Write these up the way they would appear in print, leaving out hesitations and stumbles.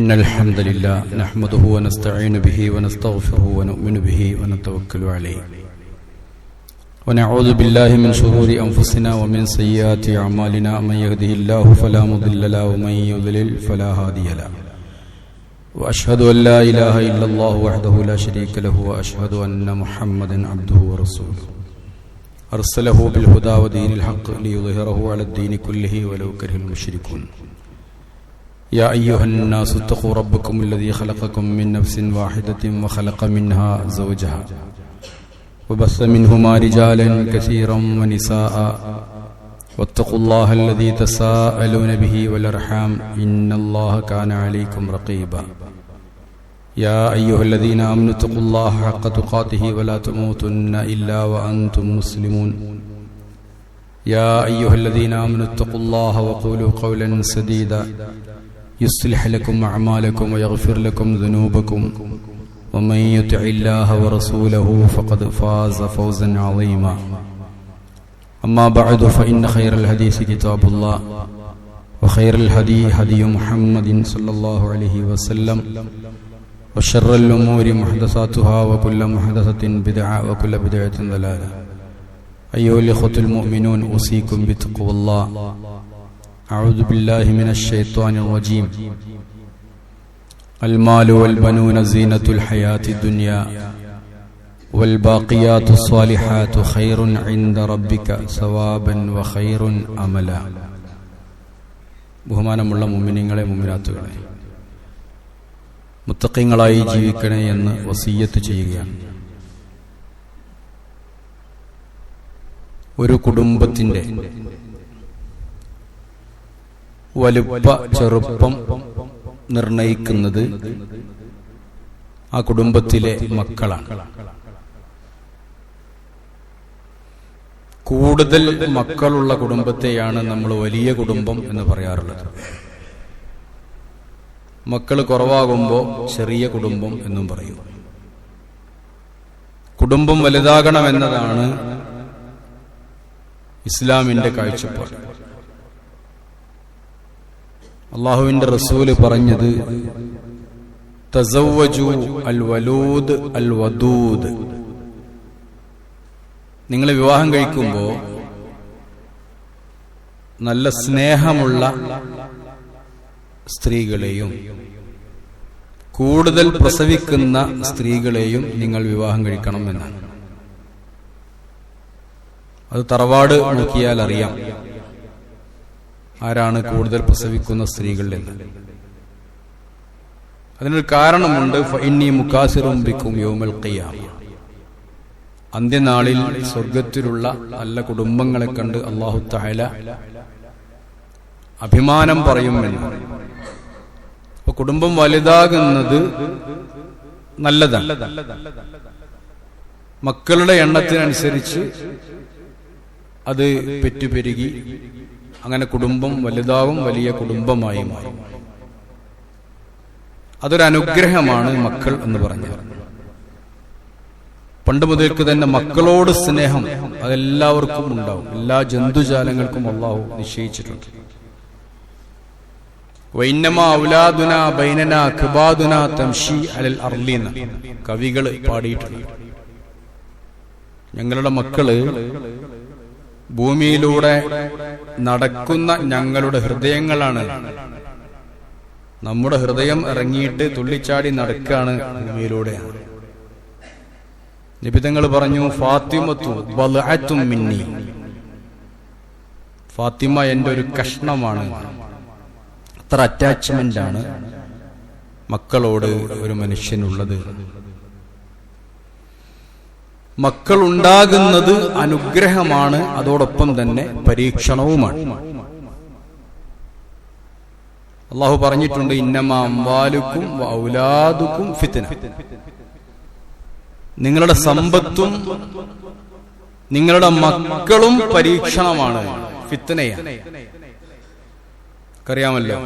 إن الحمد لله نحمده ونستعين به ونستغفره ونؤمن به ونتوكل عليه ونعوذ بالله من شرور أنفسنا ومن سيئات أعمالنا من يهده الله فلا مضل له ومن يضلل فلا هادي له وأشهد أن لا إله إلا الله وحده لا شريك له وأشهد أن محمدا عبده ورسوله أرسله بالهدى ودين الحق ليظهره على الدين كله ولو كره المشركون يا أيها الناس اتقوا ربكم الذي خلقكم من نفس واحدة وخلق منها زوجها وبث منهما رجالا كثيرا ونساء واتقوا الله الذي تساءلون به والأرحام إن الله كان عليكم رقيبا يا أيها الذين آمنوا اتقوا الله حق تقاته ولا تموتن إلا وأنتم مسلمون يا أيها الذين آمنوا اتقوا الله وقولوا قولا سديدا يصلح لكم أعمالكم ويغفر لكم ذنوبكم ومن يطع الله ورسوله فقد فاز فوزا عظيما أما بعد فإن خير الحديث كتاب الله وخير الهدي هدي محمد صلى الله عليه وسلم وشر الأمور محدثاتها وكل محدثة بدعة وكل بدعة ضلالة أيها الإخوة المؤمنون أوصيكم بتقوى الله أعوذ بالله من الشيطان الرجيم المال والبنون زينة الحياة الدنيا والباقيات الصالحات خير عند ربك ثوابا وخير أملا ബഹുമാനമുള്ള മുഅ്മിനീങ്ങളെ മുഅ്മിനാത്തുകളെ മുത്തഖീങ്ങളായി ജീവിക്കണേ എന്ന് വസിയ്യത്ത് ചെയ്യുകയാണ്. ഒരു കുടുംബത്തിന്റെ വലുപ്പ ചെറുപ്പം നിർണയിക്കുന്നത് ആ കുടുംബത്തിലെ മക്കളാണ്. കൂടുതൽ മക്കളുള്ള കുടുംബത്തെയാണ് നമ്മൾ വലിയ കുടുംബം എന്ന് പറയാറുള്ളത്. മക്കൾ കുറവാകുമ്പോൾ ചെറിയ കുടുംബം എന്നും പറയും. കുടുംബം വലുതാകണമെന്നതാണ് ഇസ്ലാമിന്റെ കാഴ്ചപ്പാട്. അള്ളാഹുവിന്റെ റസൂല് പറഞ്ഞത് തസവ്വജു അൽ വലൂദ് അൽ വദൂദ്, നിങ്ങൾ വിവാഹം കഴിക്കുമ്പോൾ നല്ല സ്നേഹമുള്ള സ്ത്രീകളെയും കൂടുതൽ പ്രസവിക്കുന്ന സ്ത്രീകളെയും നിങ്ങൾ വിവാഹം കഴിക്കണം എന്നാണ്. അത് തറവാട് നോക്കിയാൽ അറിയാം ആരാണ് കൂടുതൽ പ്രസവിക്കുന്ന സ്ത്രീകൾ എന്ന്. അതിനൊരു കാരണമുണ്ട്. ഫഇന്നി മുകാസിറും ബിക്കും യൗമൽ ഖിയാമ, അന്ത്യനാളിൽ സ്വർഗത്തിലുള്ള നല്ല കുടുംബങ്ങളെ കണ്ട് അല്ലാഹു തആല അഭിമാനം പറയുമെന്ന്. അപ്പൊ കുടുംബം വലുതാകുന്നത് നല്ലതാണ്. മക്കളുടെ എണ്ണത്തിനനുസരിച്ച് അത് പെറ്റുപെരുകി അങ്ങനെ കുടുംബം വലുതാവും, വലിയ കുടുംബമായി മാറും. അതൊരു അനുഗ്രഹമാണ് മക്കൾ എന്ന് പറഞ്ഞാൽ. പണ്ട് മുതൽക്ക് തന്നെ മക്കളോട് സ്നേഹം അതെല്ലാവർക്കും ഉണ്ടാവും. എല്ലാ ജന്തുജാലങ്ങൾക്കും അല്ലാഹു നിശ്ചയിച്ചിട്ടുണ്ട്. വൈന്നമാ ഔലാദുനാ ബൈനനാ ഖിബാദുനാ തംശി അലൽ അർളീന കവികൾ പാടിയിട്ടുണ്ട്. ഞങ്ങളുടെ മക്കള് ഭൂമിയിലൂടെ നടക്കുന്ന ഞങ്ങളുടെ ഹൃദയങ്ങളാണ്. നമ്മുടെ ഹൃദയം ഇറങ്ങിയിട്ട് തുള്ളിച്ചാടി നടക്കാണ് ഭൂമിയിലൂടെ. നബിതങ്ങൾ പറഞ്ഞു, ഫാത്തിമത്തു ബൽഅത്തും മിന്നി, ഫാത്തിമ എന്റെ ഒരു കഷ്ണമാണ്. അത്ര അറ്റാച്ച്മെന്റ് ആണ് മക്കളോട് ഒരു മനുഷ്യനുള്ളത്. മക്കൾ ഉണ്ടാകുന്നത് അനുഗ്രഹമാണ്, അതോടൊപ്പം തന്നെ പരീക്ഷണവുമാണ്. അല്ലാഹു പറഞ്ഞിട്ടുണ്ട്, ഇന്നമാ അംവാലുക്കും വഔലാദുക്കും ഫിത്ന, നിങ്ങളുടെ സമ്പത്തും നിങ്ങളുടെ മക്കളും പരീക്ഷണമാണ്, ഫിത്നയാണ്. അറിയാമല്ലോ,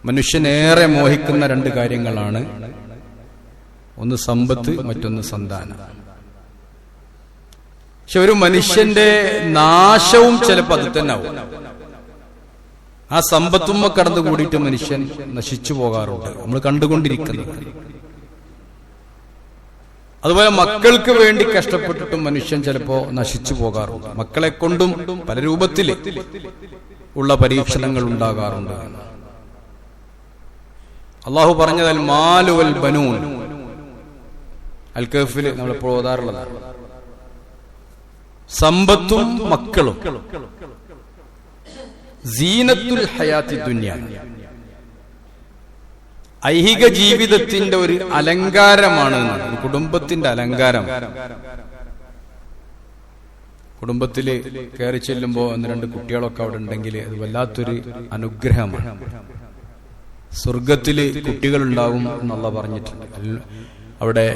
മനുഷ്യനേറെ മോഹിക്കുന്ന രണ്ട് കാര്യങ്ങളാണ്. ഒന്ന് സമ്പത്ത്, മറ്റൊന്ന് സന്താനം. പക്ഷെ ഒരു മനുഷ്യന്റെ നാശവും ചിലപ്പോൾ അത് തന്നെ ആവും. ആ സമ്പത്തുമ്മ കടന്നു കൂടിയിട്ട് മനുഷ്യൻ നശിച്ചു പോകാറുണ്ട്, നമ്മൾ കണ്ടുകൊണ്ടിരിക്കുന്നത്. അതുപോലെ മക്കൾക്ക് വേണ്ടി കഷ്ടപ്പെട്ടിട്ടും മനുഷ്യൻ ചിലപ്പോ നശിച്ചു പോകാറുണ്ട്. മക്കളെ കൊണ്ടും പല രൂപത്തിൽ ഉള്ള പരീക്ഷണങ്ങൾ ഉണ്ടാകാറുണ്ട്. അള്ളാഹു പറഞ്ഞത് മാലു വൽ ബനൂൻ, അൽ കഹ്ഫിൽ നമ്മളിപ്പോൾ ഓതാറുള്ളതാണ്. സമ്പത്തും മക്കളും സീനത്തുൽ ഹയാത്തി ദുനിയ, ഐഹിക ജീവിതത്തിന്റെ ഒരു അലങ്കാരമാണ്, കുടുംബത്തിന്റെ അലങ്കാരം. കുടുംബത്തില് കയറി ചെല്ലുമ്പോ 1-2 കുട്ടികളൊക്കെ അവിടെ ഉണ്ടെങ്കിൽ അത് വല്ലാത്തൊരു അനുഗ്രഹമാണ്. സ്വർഗത്തില് കുട്ടികളുണ്ടാവും എന്നുള്ള പറഞ്ഞിട്ടുണ്ട്. അവിടെ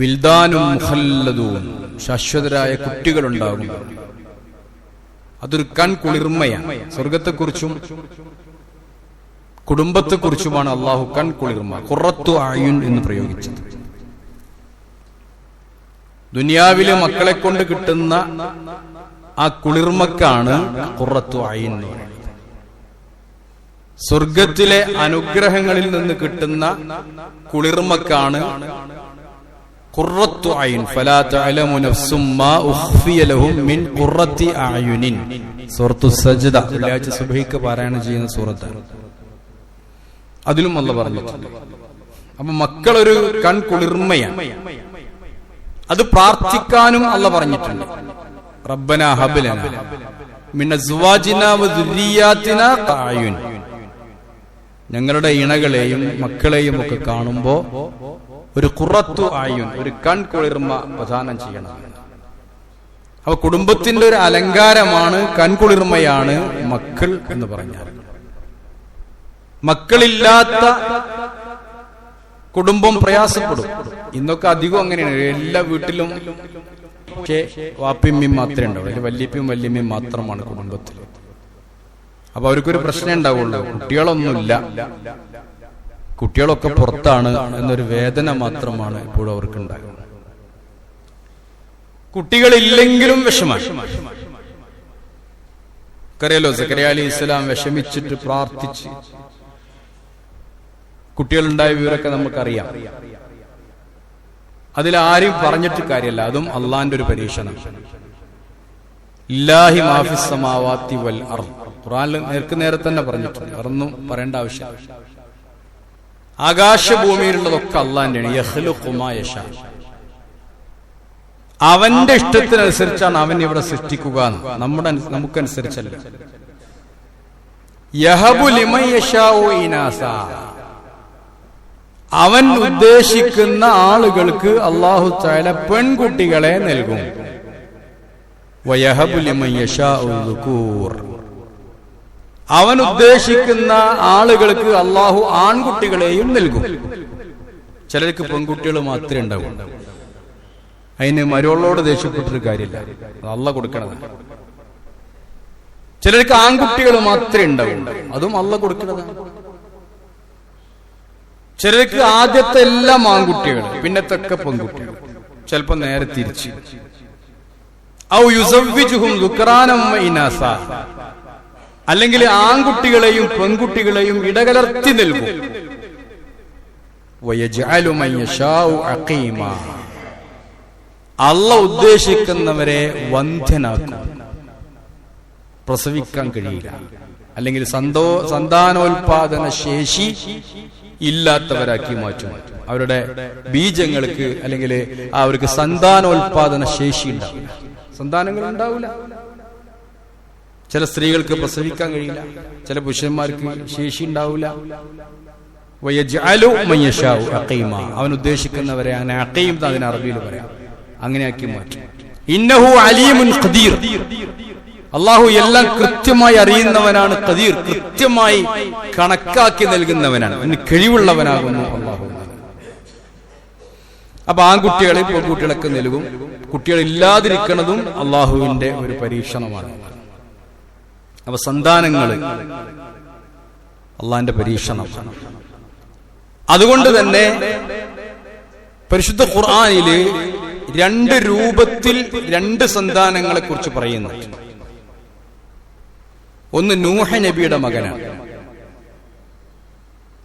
വിൽദാനും മുഖല്ലദൂൻ, ശാശ്വതരായ കുട്ടികളുണ്ടാകും. അതൊരു കൺകുളിർമയാണ്. സ്വർഗത്തെക്കുറിച്ചും കുടുംബത്തെക്കുറിച്ചുമാണ് അള്ളാഹു കൺകുളിർമ, ഖുറത്തു അയുൻ എന്ന് പ്രയോഗിച്ചത്. ദുനിയാവിലെ മക്കളെ കൊണ്ട് കിട്ടുന്ന ആ കുളിർമക്കാണ് ഖുറത്തു അയുൻ എന്ന് പറയുന്നത്. സ്വർഗത്തിലെ അനുഗ്രഹങ്ങളിൽ നിന്ന് കിട്ടുന്ന കുളിർമക്കാണ് ഖുറത്തു അയുൻ. ഫലാ തഅലമു നഫ്സും മാ ഉഖ്ഫിയ ലഹും മിൻ ഖുറത്തി അയുനിൻ. സൂറത്തു സജ്ദ, വെള്ളിയാഴ്ച സുബ്ഹിക്ക് പാരായണം ചെയ്യുന്ന സൂറത്താണ്. അതിലും അല്ലാഹു പറഞ്ഞിട്ടുണ്ട്. അപ്പൊ മക്കളൊരു കൺകുളിർമയാണ്. അത് പ്രാർത്ഥിക്കാനും അല്ലാഹു പറഞ്ഞിട്ടുണ്ട്. റബ്ബനാ ഹബ് ലനാ മിൻ അസ്വാജിനാ വദുരിയാതിനാ ഖഅയുൻ. ഞങ്ങളുടെ ഇണകളെയും മക്കളെയും ഒക്കെ കാണുമ്പോ ഒരു ഖുറത്തു അയുൻ, ഒരു കൺകുളിർമ പ്രദാനം ചെയ്യണം. അപ്പൊ കുടുംബത്തിന്റെ ഒരു അലങ്കാരമാണ്, കൺകുളിർമയാണ് മക്കൾ എന്ന് പറഞ്ഞാൽ. മക്കളില്ലാത്ത കുടുംബം പ്രയാസപ്പെടും. ഇന്നൊക്കെ അധികം അങ്ങനെയാണ്. എല്ലാ വീട്ടിലും വാപ്പിയമ്മയും മാത്രമേ ഉണ്ടാവുള്ളൂ, വല്യപ്പയും വല്യമ്മയും മാത്രമാണ് കുടുംബത്തിൽ. അപ്പൊ അവർക്കൊരു പ്രശ്നം ഉണ്ടാവുള്ളൂ, കുട്ടികളൊന്നുമില്ല, കുട്ടികളൊക്കെ പുറത്താണ് എന്നൊരു വേദന മാത്രമാണ് ഇപ്പോഴും അവർക്ക് ഉണ്ടാകുന്നത്. കുട്ടികളില്ലെങ്കിലും വിഷമാണ്. അറിയാലോ, സക്കറിയ അലൈഹിസ്സലാം വിഷമിച്ചിട്ട് പ്രാർത്ഥിച്ച് കുട്ടികളുണ്ടായ വിവരമൊക്കെ നമുക്കറിയാം. അതിലാരും പറഞ്ഞിട്ട് കാര്യമല്ല, അതും അള്ളാന്റെ ഒരു പരീക്ഷണം. ഇല്ലാഹി മാഫിസ് സമാവാതി വൽ അർദ്, ഖുർആനിൽ നേരെ തന്നെ പറഞ്ഞിട്ടുണ്ട്, അതൊന്നും പറയേണ്ട ആവശ്യമില്ല. ആകാശഭൂമിയിലുള്ളതൊക്കെ അള്ളാന്റെയാണ്. യഖ്ലുഖു മാ യശാ, അവന്റെ ഇഷ്ടത്തിനനുസരിച്ചാണ് അവൻ ഇവിടെ സൃഷ്ടിക്കുക. നമുക്കനുസരിച്ചല്ല. യഹബു ലിമൻ യശാഉ ഇനാസ, അവൻ ഉദ്ദേശിക്കുന്ന ആളുകൾക്ക് അല്ലാഹു തആല പെൺകുട്ടികളെ നൽകും. വയഹബു ലിമൻ യശാഉ ദുകൂർ, അവൻ ഉദ്ദേശിക്കുന്ന ആളുകൾക്ക് അല്ലാഹു ആൺകുട്ടികളെയും നൽകും. ചിലർക്ക് പെൺകുട്ടികൾ മാത്രമേ ഉണ്ടാവൂ. അതിന് മരുളോട് ദേഷ്യപ്പെട്ടൊരു കാര്യമില്ല, അല്ലാഹു കൊടുക്കണത്. ചിലർക്ക് ആൺകുട്ടികൾ മാത്രമേ ഉണ്ടാവൂ, അതും അല്ലാഹു കൊടുക്കണതാണ്. ചിലർക്ക് ആദ്യത്തെ എല്ലാം ആൺകുട്ടികൾ, പിന്നത്തൊക്കെ പെൺകുട്ടികൾ, ചിലപ്പോ നേരെ തിരിച്ച്. ഔ യുസവ്വിജുഹും ദുക്റാനം വ ഇനാസ, അല്ലെങ്കിൽ ആൺകുട്ടികളെയും പെൺകുട്ടികളെയും ഇടകലർത്തി നൽകും. വയജ്അലു മൻ യശാഉ അഖീമ, അല്ലാഹു ഉദ്ദേശിക്കുന്നവരെ വന്ധ്യനാക്കും, പ്രസവിക്കാൻ കഴിയില്ല, അല്ലെങ്കിൽ സന്താനോൽപാദന ശേഷി ഇല്ലാത്തവരാക്കി മാറ്റും. അവരുടെ ബീജങ്ങൾക്ക് അല്ലെങ്കിൽ അവർക്ക് സന്താനോൽപാദന ശേഷി ഉണ്ടാവില്ല, സന്താനങ്ങൾ ഉണ്ടാവില്ല. ചില സ്ത്രീകൾക്ക് പ്രസവിക്കാൻ കഴിയില്ല, ചില പുരുഷന്മാർക്ക് ശേഷി ഉണ്ടാവില്ല. വയജ്അലു മൻ യശാഉ അഖീമ, അവൻ ഉദ്ദേശിക്കുന്നവരെ അങ്ങനെ അഖീം അതിന് അറബിയിൽ പറയാം, അങ്ങനെയാക്കി മാറ്റും. ഇന്നഹു അലീമുൻ ഖദീർ, അല്ലാഹു എല്ലാം കൃത്യമായി അറിയുന്നവനാണ്. ഖദീർ, കൃത്യമായി കണക്കാക്കി നൽകുന്നവനാണ്, അതിന് കഴിവുള്ളവനാകുന്നു അല്ലാഹു. അപ്പൊ ആൺകുട്ടികളെ പെൺകുട്ടികളൊക്കെ നൽകും. കുട്ടികൾ ഇല്ലാതിരിക്കുന്നതും അല്ലാഹുവിന്റെ ഒരു പരീക്ഷണമാണ്. അപ്പൊ സന്താനങ്ങൾ അള്ളാന്റെ പരീക്ഷണം. അതുകൊണ്ട് തന്നെ പരിശുദ്ധ ഖുർആനില് 2 രൂപത്തിൽ 2 സന്താനങ്ങളെ കുറിച്ച് പറയുന്നു. ഒന്ന് നൂഹ് നബിയുടെ മകനാണ്.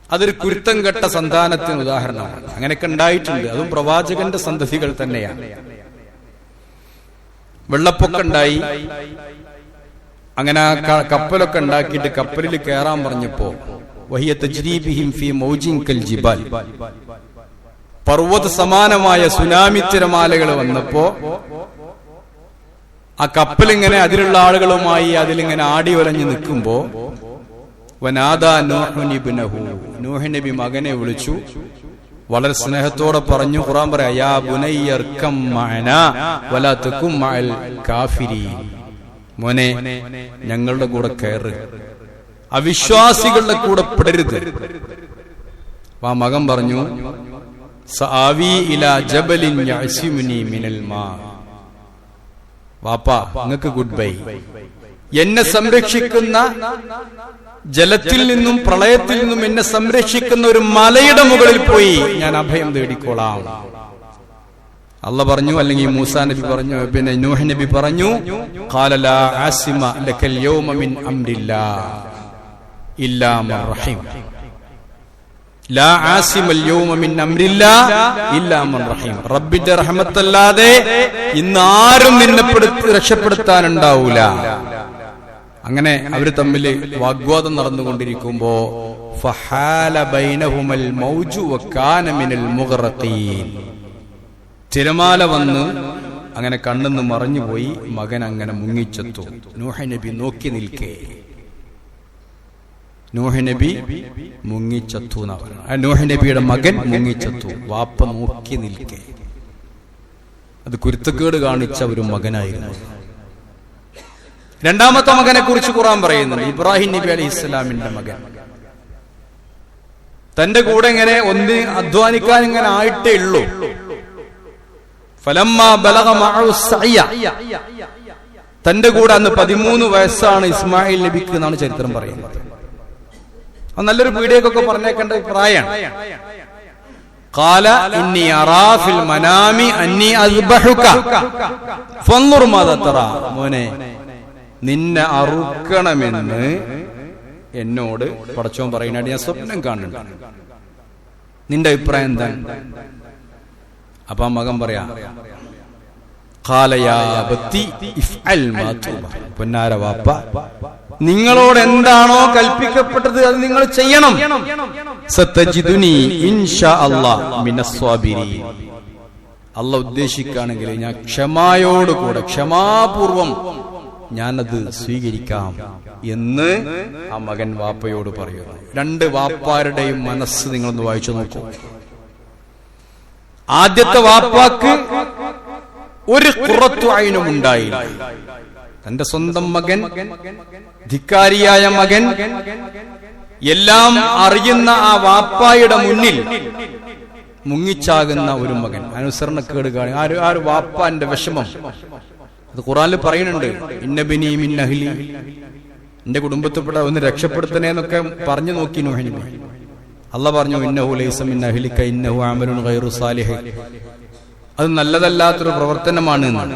അതൊരു കുരുത്തം കെട്ട സന്താനത്തിന് ഉദാഹരണമാണ്. അങ്ങനെയൊക്കെ ഉണ്ടായിട്ടുണ്ട്. അതും പ്രവാചകന്റെ സന്തതികൾ തന്നെയാണ്. വെള്ളപ്പൊക്കം ഉണ്ടായി. അങ്ങനെ കപ്പലൊക്കെ ഉണ്ടാക്കിയിട്ട് കപ്പലിൽ കയറാൻ പറഞ്ഞപ്പോ വഹിയ തജ്രീബിഹിം ഫീ മൗജിൻ കൽ ജിബാൽ, പർവ്വത സമാനമായ സുനാമി തിരമാലകൾ വന്നപ്പോ ആ കപ്പലിങ്ങനെ അതിലുള്ള ആളുകളുമായി അതിലിങ്ങനെ ആടി ഉലഞ്ഞു നിൽക്കുമ്പോ വനാദാ നൂഹുൻ ഇബ്നഹു, നൂഹ് നബി മകനെ വിളിച്ചു. വളരെ സ്നേഹത്തോടെ പറഞ്ഞു. ഖുർആൻ പറയാ യാ ബുനയ്യ ഇർകം മഅനാ വലാ തകും മഅൽ കാഫിരീൻ, മോനെ ഞങ്ങളുടെ കൂടെ കയറ്, അവിശ്വാസികളുടെ കൂടെ പെടരുത്. ആ മകൻ പറഞ്ഞു സആവി ഇലാ ജബലിൻ യഅസിമുനി മിനൽ മാ, വാപ്പാ നിങ്ങൾക്ക് ഗുഡ് ബൈ, എന്നെ സംരക്ഷിക്കുന്ന, ജലത്തിൽ നിന്നും പ്രളയത്തിൽ നിന്നും എന്നെ സംരക്ഷിക്കുന്ന ഒരു മലയുടെ മുകളിൽ പോയി ഞാൻ അഭയം തേടിക്കോളാം. അല്ല പറഞ്ഞു, അല്ലെങ്കിൽ മൂസാ നബി പറഞ്ഞു, പിന്നെ നൂഹ് നബി പറഞ്ഞു ഖാല ലാ ആസിമ ലകൽ യൗമ മിൻ അംരില്ലാഹ് ഇല്ലാ മൻ റഹീം, ലാ ആസിമൽ യൗമ മിൻ അംരില്ലാഹ് ഇല്ലാ മൻ റഹീം, റബ്ബിന്റെ റഹ്മത്തല്ലാതെ ഇന്ന് ആരും നിന്നെ രക്ഷപ്പെടുത്താനുണ്ടാവൂല. അങ്ങനെ അവര് തമ്മിൽ വാഗ്വാദം നടന്നുകൊണ്ടിരിക്കുമ്പോ ഫഹാല ബൈനഹുമൽ മൗജു വകാന മിനൽ മുഗ്റഖീൻ, തിരമാല വന്ന് അങ്ങനെ കണ്ണെന്ന് മറഞ്ഞുപോയി. മകൻ അങ്ങനെ മുങ്ങിച്ചെത്തു. നൂഹ് നബി നോക്കി നിൽക്കേ, നൂഹ് നബി മുങ്ങിച്ചെത്തു എന്നാ പറയുന്നത്. നൂഹ് നബിയുടെ മകൻ മുങ്ങിച്ചെത്തു, വാപ്പ നോക്കി നിൽക്കേ. അത് കുരുത്തക്കേട് കാണിച്ച ഒരു മകനായിരുന്നു. രണ്ടാമത്തെ മകനെ കുറിച്ച് ഖുർആൻ പറയുന്നുണ്ട്. ഇബ്രാഹിം നബി അലൈഹിസ്സലാമിന്റെ മകൻ. തന്റെ കൂടെ ഇങ്ങനെ ഒന്ന് അധ്വാനിക്കാൻ ഇങ്ങനെ ആയിട്ടേ ഉള്ളൂ. ഫലമ്മാ ബലഗ മഅഹു സഅയ, തന്റെ കൂടെ അന്ന് 13 വയസ്സാണ് ഇസ്മായിൽ നബിക്ക് എന്നാണ് ചരിത്രം പറയുന്നത്. അത് നല്ലൊരു പീഡിയൊക്കെ പറഞ്ഞേക്കേണ്ട പ്രായമാണ്. ഖാല ഇന്നി അറാ ഫിൽ മനാമി അന്നി അസ്ബഹുക ഫൻദുർ മാദാ തറാ, മോനെ നിന്നെ അറുക്കണമെന്ന് എന്നോട് പടച്ചോൻ പറയുന്നത് ഞാൻ സ്വപ്നം കാണുന്നുണ്ട്, നിന്റെ അഭിപ്രായം എന്താ? അപ്പൊ ആ മകൻ പറയാ ഖാല യാ അബതി ഇഫ്അൽ മാ തുബ, പൊന്നാര വാപ്പ നിങ്ങളോട് എന്താണോ കൽപ്പിക്കപ്പെട്ടത് അത് നിങ്ങൾ ചെയ്യണം. സതജിദുനി ഇൻഷാ അല്ലാഹ് മിനസ് സ്വാബിരീൻ, അല്ലാഹ് ഉദ്ദേശിക്കുകയാണെങ്കിൽ ഞാൻ ക്ഷമയോടുകൂടെ ക്ഷമാപൂർവം ഞാനത് സ്വീകരിക്കാം എന്ന് ആ മകൻ വാപ്പയോട് പറയുന്നു. രണ്ട് വാപ്പാരുടെയും മനസ്സ് നിങ്ങളൊന്ന് വായിച്ചു നോക്കൂ. ആദ്യത്തെ വാപ്പാക്ക് ഒരു ഖുറത്തു ഐനും ഉണ്ടായില്ല. തന്റെ സ്വന്തം മകൻ, ധിക്കാരിയായ മകൻ, എല്ലാം അറിയുന്ന ആ വാപ്പായുടെ മുന്നിൽ മുങ്ങിച്ചാകുന്ന ഒരു മകൻ, അനുസരണക്കേട് കാണി ആ ഒരു വാപ്പാന്റെ വിഷമം അത് ഖുർആനിൽ പറയുന്നുണ്ട്. ഇന്നബിനി മിൻ അഹ്ലി, എന്റെ കുടുംബത്തിൽപ്പെട്ട ഒന്ന് രക്ഷപ്പെടുത്തണേ എന്നൊക്കെ പറഞ്ഞു നോക്കി നൂഹ് നബി. അല്ലാഹ് പറഞ്ഞു ഇന്നഹു ലൈസ മിൻ അഹ്ലിക ഇന്നഹു അമലുൻ ഗൈറു സാലിഹ്, അത് നല്ലതല്ലാത്തൊരു പ്രവർത്തനമാണ് എന്നാണ്.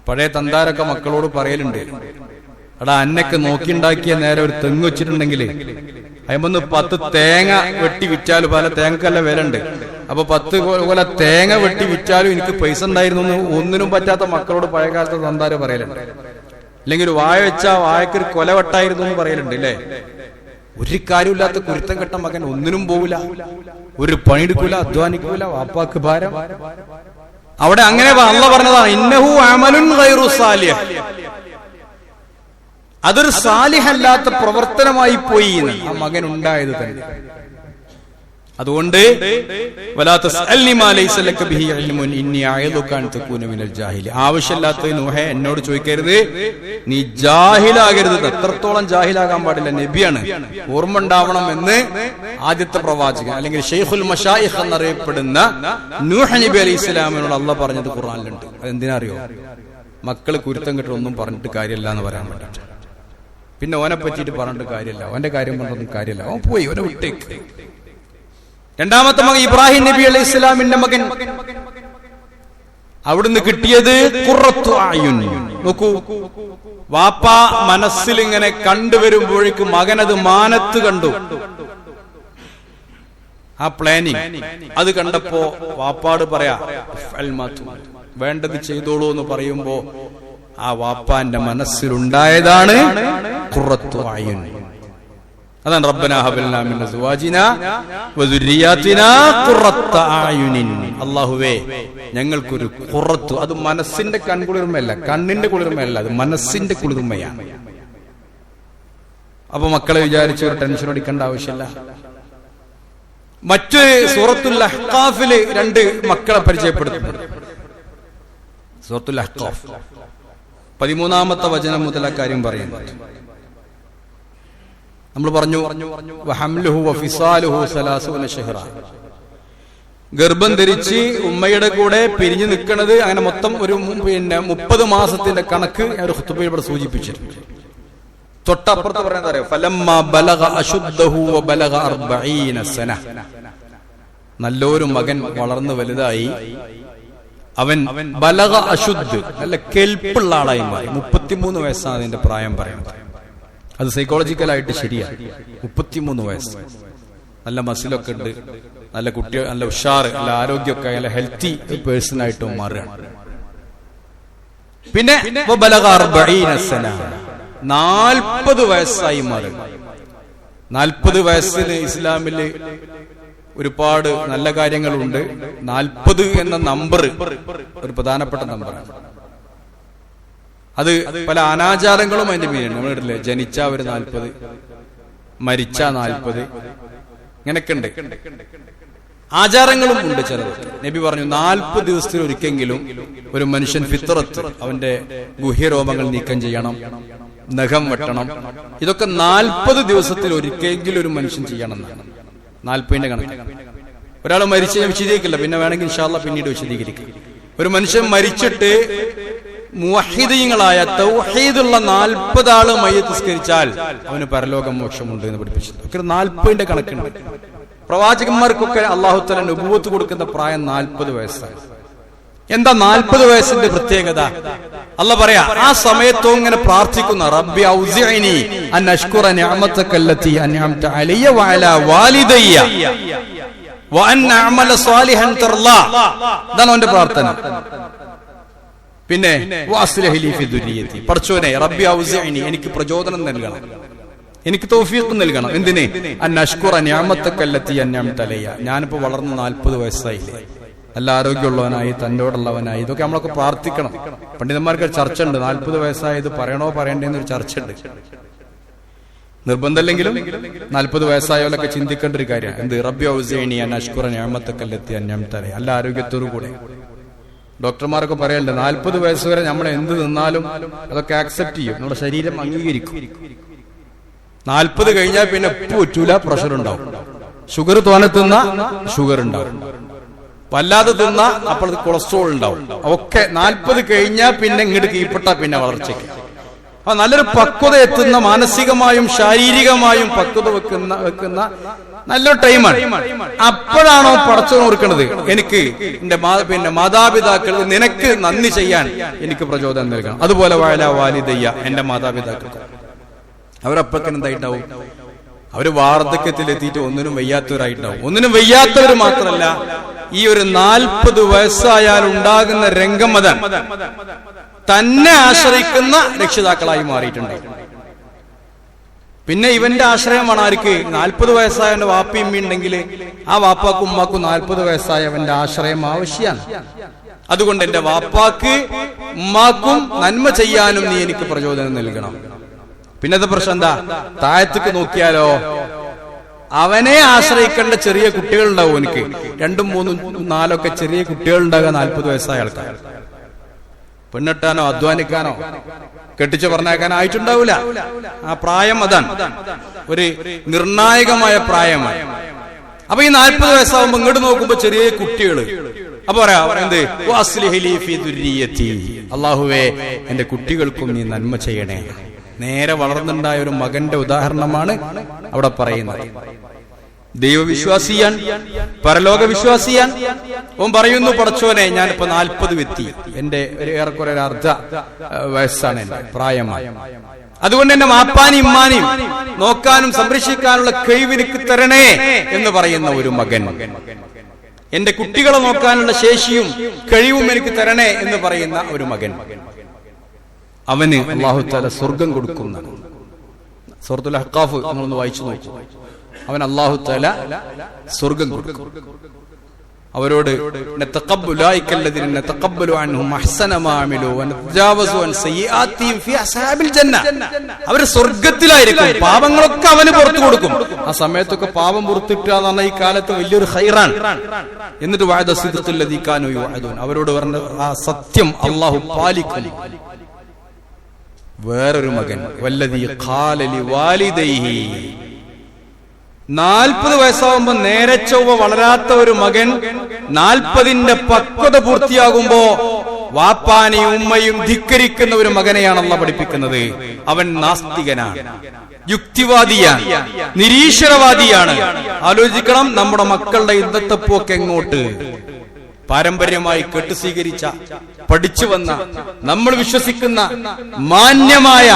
പഴയ തന്താരൊക്കെ മക്കളോട് പറയലുണ്ട്, എടാ അന്നൊക്കെ നോക്കിണ്ടാക്കിയ നേരെ ഒരു തെങ്ങ് വെച്ചിട്ടുണ്ടെങ്കിൽ അതിമൊന്ന് 10 തേങ്ങ വെട്ടി വിറ്റാലും, പല തേങ്ങക്കല്ല വില ഉണ്ട്, അപ്പൊ 10 പോലെ തേങ്ങ വെട്ടി വിറ്റാലും എനിക്ക് പൈസ ഉണ്ടായിരുന്നു. ഒന്നിനും പറ്റാത്ത മക്കളോട് പഴയ കാലത്ത് തന്താര പറയലുണ്ട്. അല്ലെങ്കിൽ വായ വെച്ചാ വായക്കൊരു കൊല വെട്ടായിരുന്നു എന്ന് പറയലുണ്ട് അല്ലേ. ഒരു കാര്യമില്ലാത്ത കുരുത്തം കെട്ട മകൻ ഒന്നിനും പോവില്ല, ഒരു പണിയെടുക്കൂല, അധ്വാനിക്കൂല, വാപ്പാക്ക് ഭാരം. അവിടെ അങ്ങനെ അല്ലാഹ് പറഞ്ഞതാണ് ഇന്നഹു അമലുൻ ഗൈറു സാലിഹ്, അതൊരു സാലിഹല്ലാത്ത പ്രവർത്തനമായി പോയി ആ മകൻ ഉണ്ടായത് തന്നെ. അതുകൊണ്ട് ആവശ്യമില്ലാത്ത നൂഹേ എന്നോട് ചോദിക്കരുത്, നീ ജാഹിലാകരുത്. എത്രത്തോളം ജാഹിലാകാൻ പാടില്ല, നബിയാണ്, ഓർമ്മ ഉണ്ടാവണം എന്ന് ആദ്യത്തെ പ്രവാചകൻ അല്ലെങ്കിൽ ഷെയ്ഖുൽ മശായിഖ് എന്നറിയപ്പെടുന്ന നൂഹ് നബി അലൈഹി ഇസ്ലാമിനോട് അല്ലാഹ് പറഞ്ഞത് ഖുർആനിലുണ്ട്. അതെന്തിനാ അറിയോ? മക്കള് കുരുത്തം കെട്ട് ഒന്നും പറഞ്ഞിട്ട് കാര്യമില്ല എന്ന് പറയാൻ വേണ്ടിട്ട്. പിന്നെ ഓനെ പറ്റിയിട്ട് പറഞ്ഞിട്ട് കാര്യമില്ല, ഓന്റെ കാര്യം പറഞ്ഞിട്ട് കാര്യമില്ല, ഓൻ പോയി, ഓനെ വിട്ടേക്ക്. രണ്ടാമത്തെ മകൻ ഇബ്രാഹിം നബി അലൈഹി ഇസ്ലാമിന്റെ മകൻ. അവിടുന്ന് കിട്ടിയത് ഖുറത്തു അയുൻ. നോക്കൂ, വാപ്പ മനസ്സിൽ ഇങ്ങനെ കണ്ടുവരുമ്പോഴേക്കും മകനത് മാനത്ത് കണ്ടു. ആ പ്ലാനിങ് അത് കണ്ടപ്പോ വാപ്പാട് പറയാ വേണ്ടത് ചെയ്തോളൂ എന്ന് പറയുമ്പോ ആ വാപ്പാന്റെ മനസ്സിലുണ്ടായതാണ് ഖുറത്തു അയുൻ. അതാണ് റബ്ബനാ ഹബ് ലനാ മിൻ അസ്വാജിനാ വദുരിയാതിനാ ഖുറത്ത അയുനിൻ. അല്ലാഹുവേ ഞങ്ങൾക്കൊരു ഖുറത്തു, അത് മനസ്സിന്റെ കൺകുളിർമയല്ല, കണ്ണിന്റെ കുളിർമയല്ല, അത് മനസ്സിന്റെ കുളിർമയാണ്. അപ്പൊ മക്കളെ വിചാരിച്ച് ഒരു ടെൻഷൻ അടിക്കേണ്ട ആവശ്യമില്ല. മറ്റൊരു സൂറത്തുൽ അഹ്ഖാഫില് 2 മക്കളെ പരിചയപ്പെടുത്തുന്നുണ്ട്. സൂറത്തുൽ അഹ്ഖാഫ് 13-ാമത്തെ വചനം മുതൽ ആ കാര്യം പറയുന്നുണ്ട്. നമ്മൾ പറഞ്ഞു വഹംലുഹു വഫിസാലുഹു 30 ശഹ്റ, ഗർഭം ധരിച്ച് ഉമ്മയുടെ കൂടെ പിരിഞ്ഞു നിൽക്കുന്നത്, അങ്ങനെ മൊത്തം ഒരു 30 മാസത്തിന്റെ കണക്ക് ഒരു ഖുതുബയിൽ ഇവിടെ സൂചിപ്പിച്ചിട്ടുണ്ട്. തൊട്ടപ്പുറത്ത് പറയുന്നത് അറിയോ, ഫലമ്മാ ബലഗ അശുദ്ധഹു വബലഗ 40 സന. നല്ലൊരു മകൻ വളർന്നു വലുതായി, അവൻ ബലഗ അശുദ്ധ്, നല്ല കെൽപ്പുള്ള ആളായി മാറി. 33 വയസ്സാണ് അതിന്റെ പ്രായം പറയുന്നത്. അത് സൈക്കോളജിക്കലായിട്ട് ശരിയാണ്. 33 വയസ്സ്, നല്ല മസിലൊക്കെ ഉണ്ട്, നല്ല കുട്ടികൾ, നല്ല ഉഷാർ, നല്ല ആരോഗ്യമൊക്കെ, നല്ല ഹെൽത്തി പേഴ്സൺ ആയിട്ട് മാറുകയാണ്. പിന്നെ 40 വയസ്സായി മാറും. 40 വയസ്സിന് ഇസ്ലാമില് ഒരുപാട് നല്ല കാര്യങ്ങളുണ്ട്. 40 എന്ന നമ്പർ ഒരു പ്രധാനപ്പെട്ട നമ്പറാണ്. അത് പല അനാചാരങ്ങളും അതിന്റെ മീനുണ്ട്. നമ്മളില്ലേ, ജനിച്ച ഒരു 40, മരിച്ച 40, ഇങ്ങനെയൊക്കെ ഉണ്ട്. ആചാരങ്ങളും ഉണ്ട് ചിലത്. നബി പറഞ്ഞു 40 ദിവസത്തിൽ ഒരിക്കെങ്കിലും ഒരു മനുഷ്യൻ ഫിത്രത്ത്, അവന്റെ ഗുഹ്യരോമങ്ങൾ നീക്കം ചെയ്യണം, നഖം വെട്ടണം. ഇതൊക്കെ 40 ദിവസത്തിൽ ഒരിക്കെങ്കിലും ഒരു മനുഷ്യൻ ചെയ്യണം എന്നാണ് 40ന്റെ കണക്ക്. ഒരാൾ മരിച്ച് ഞാൻ വിശദീകരിക്കില്ല, പിന്നെ വേണമെങ്കിൽ ഇൻഷാ അല്ലാഹ് പിന്നീട് വിശദീകരിക്കും. ഒരു മനുഷ്യൻ മരിച്ചിട്ട് മുവഹ്ഹിദീങ്ങളായ തൗഹീദുള്ള 40 ആള് മയ്യത്ത് നിസ്കരിച്ചാൽ അവന് പരലോക മോക്ഷമുണ്ട് എന്ന് പഠിപ്പിച്ചിട്ടുണ്ട്. 40ന്റെ കണക്കുണ്ട്. പ്രവാചകന്മാർക്കൊക്കെ അല്ലാഹു തആല നുബുവത്ത് കൊടുക്കുന്ന പ്രായം 40 വയസ്സാണ്. എന്താ 40 വയസ്സിന്റെ പ്രത്യേകത? അല്ലാഹ് പറയാ, ആ സമയത്തും ഇങ്ങനെ പ്രാർത്ഥിക്കുന്ന, റബ്ബി ഔസിഇനി അൻ അഷ്കുറ നിഅമതക അല്ലതി അൻഅംത അലയ്യ വഅലാ വാലിദയ്യ വഅൻ അഅമല സ്വാലിഹൻ തർലാ. ഇതാണ് അവന്റെ പ്രാർത്ഥന. പിന്നെ വഅസ്ലിഹ് ലി ഫി ദുരിയതി, പടച്ചോനെ റബ്ബി ഔസിഇനി, എനിക്ക് പ്രചോദനം നൽകണം, എനിക്ക് തൗഫീഖ് നൽകണം. എന്തിനെ? അൻ അഷ്കുറ നിഅമതക അല്ലതി അൻഅംത അലയ്യ. ഞാനിപ്പോ വളർന്ന് 40 വയസ്സായില്ലേ, നല്ല ആരോഗ്യമുള്ളവനായി, തന്നോടുള്ളവനായി. ഇതൊക്കെ നമ്മളൊക്കെ പ്രാർത്ഥിക്കണം. പണ്ഡിതന്മാർക്ക് ചർച്ച ഉണ്ട്, 40 വയസ്സായത് പറയണോ പറയണ്ടേന്നൊരു ചർച്ച ഉണ്ട്. നിർബന്ധമില്ലെങ്കിലും 40 വയസ്സായവരൊക്കെ ചിന്തിക്കേണ്ട ഒരു കാര്യമാണ്. എന്ത്? റബ്ബി ഔസിഇനി അൻ അഷ്കുറ നിഅമതക അല്ലതി അൻഅംത അലയ്യ. നല്ല ആരോഗ്യത്തോടു കൂടെ. ഡോക്ടർമാരൊക്കെ പറയലുണ്ട്, 40 വയസ്സ് വരെ നമ്മൾ എന്ത് തിന്നാലും അതൊക്കെ ആക്സെപ്റ്റ് ചെയ്യും, നമ്മുടെ ശരീരം അംഗീകരിക്കും. 40 കഴിഞ്ഞാൽ പിന്നെ ഉപ്പ് പറ്റൂല, പ്രഷർ ഉണ്ടാവും. ഷുഗർ തോനെ തിന്ന ഷുഗർ ഉണ്ടാവും, വല്ലാതെ തിന്ന അപ്പോൾ കൊളസ്ട്രോൾ ഉണ്ടാവും. ഒക്കെ 40 കഴിഞ്ഞാൽ പിന്നെ ഇങ്ങോട്ട് കീഴ്പ്പെട്ട പിന്നെ വളർച്ചയ്ക്ക്. അപ്പൊ നല്ലൊരു പക്വത എത്തുന്ന, മാനസികമായും ശാരീരികമായും പക്വത വെക്കുന്ന നല്ലൊരു ടൈമാണ്. അപ്പോഴാണോ പടച്ചവൻ ഓർക്കണത്, എനിക്ക് എന്റെ മാതാപിതാക്കൾ, നിനക്ക് നന്ദി ചെയ്യാൻ എനിക്ക് പ്രചോദനം നൽകണം. അതുപോലെ വഅലാ വാലിദയ്യ, എന്റെ മാതാപിതാക്കൾക്ക്. അവരപ്പത്തിന് എന്തായിട്ടാവും? അവര് വാർദ്ധക്യത്തിലെത്തിയിട്ട് ഒന്നിനും വയ്യാത്തവരായിട്ടുണ്ടാവും. ഒന്നിനും വയ്യാത്തവർ മാത്രമല്ല, ഈ ഒരു 40 വയസ്സായാൽ ഉണ്ടാകുന്ന രംഗം അതാണ്, തന്നെ ആശ്രയിക്കുന്ന രക്ഷിതാക്കളായി മാറിയിട്ടുണ്ടാവും. പിന്നെ ഇവന്റെ ആശ്രയമാണ് ആർക്ക്? 40 വയസ്സായവന്റെ വാപ്പയും ഉണ്ടെങ്കിൽ ആ വാപ്പാക്കും ഉമ്മാക്കും 40 വയസ്സായവന്റെ ആശ്രയം ആവശ്യമാണ്. അതുകൊണ്ട് എന്റെ വാപ്പാക്ക് ഉമ്മാക്കും നന്മ ചെയ്യാനും നീ എനിക്ക് പ്രചോദനം നൽകണം. പിന്നത്തെ പ്രശ്നം എന്താ? താഴത്തേക്ക് നോക്കിയാലോ അവനെ ആശ്രയിക്കേണ്ട ചെറിയ കുട്ടികളുണ്ടാവും. എനിക്ക് 2, 3, 4 ചെറിയ കുട്ടികളുണ്ടാകുക 40 വയസ്സായ ആൾക്കാർ. പെണ്ണെട്ടാനോ അധ്വാനിക്കാനോ കെട്ടിച്ചു പറഞ്ഞേക്കാനോ ആയിട്ടുണ്ടാവില്ല. ആ പ്രായം അതാണ്, ഒരു നിർണായകമായ പ്രായമാണ്. അപ്പൊ ഈ 40 വയസ്സാവുമ്പോ ഇങ്ങോട്ട് നോക്കുമ്പോ ചെറിയ കുട്ടികള്. അപ്പൊ പറയാ എന്ത്? വഅസ്ലിഹ് ലി ഫി ദുരിയതി, അല്ലാഹുവേ എന്റെ കുട്ടികൾക്കും നീ നന്മ ചെയ്യണേ. നേരെ വളർന്നുണ്ടായ ഒരു മകന്റെ ഉദാഹരണമാണ് അവിടെ പറയുന്നത്. ദൈവവിശ്വാസിയാൻ, പരലോക വിശ്വാസിയാൻ. ഓൻ പറയുന്നു, പടച്ചോനെ ഞാനിപ്പോ 40 എത്തി, എന്റെ ഏറെക്കുറെ ഒരു അർദ്ധ വയസ്സാണ് എന്റെ പ്രായമായി, അതുകൊണ്ട് എന്റെ മാപ്പാനും ഇമ്മാനെയും നോക്കാനും സംരക്ഷിക്കാനുള്ള കഴിവ് എനിക്ക് തരണേ എന്ന് പറയുന്ന ഒരു മകൻ, എന്റെ കുട്ടികളെ നോക്കാനുള്ള ശേഷിയും കഴിവും എനിക്ക് തരണേ എന്ന് പറയുന്ന ഒരു മകൻ, അവന് അല്ലാഹു തആല സ്വർഗം കൊടുക്കുന്ന സൂറത്തുൽ അഹ്ഖാഫ് നമ്മളൊന്ന് വായിച്ചു നോക്കൂ. അവൻ അല്ലാഹു തആല സ്വർഗം കൊടുക്കും. അവരോട് അവര് സ്വർഗത്തിലായിരിക്കും, പാപങ്ങളൊക്കെ അവന് പുറത്തു കൊടുക്കും. ആ സമയത്തൊക്കെ പാപം പുറത്തിട്ടുക എന്ന് പറഞ്ഞാൽ ഈ കാലത്ത് വലിയൊരു ഖൈറാണ്. എന്നിട്ട് അവരോട് പറഞ്ഞ ആ സത്യം അല്ലാഹു പാലിക്കും. വേറൊരു മകൻ വല്ലദീ ഖാല ലിവാലിദൈഹി, 40 വയസ്സാകുമ്പോ നേരെ ചൊവ്വ വളരാത്ത ഒരു മകൻ 40ന്റെ പക്വത പൂർത്തിയാകുമ്പോ വാപ്പാനെയും ഉമ്മയും ധിക്കരിക്കുന്ന ഒരു മകനെയാണ് അല്ലാഹു പഠിപ്പിക്കുന്നത്. അവൻ നാസ്തികനാണ്, യുക്തിവാദിയാണ്, നിരീശ്വരവാദിയാണ്. ആലോചിക്കണം, നമ്മുടെ മക്കളുടെ ഇന്നത്തെ പോക്ക് എങ്ങോട്ട്. പാരമ്പര്യമായി കേട്ടു സ്വീകരിച്ച, പഠിച്ചു വന്ന, നമ്മൾ വിശ്വസിക്കുന്ന മാന്യമായ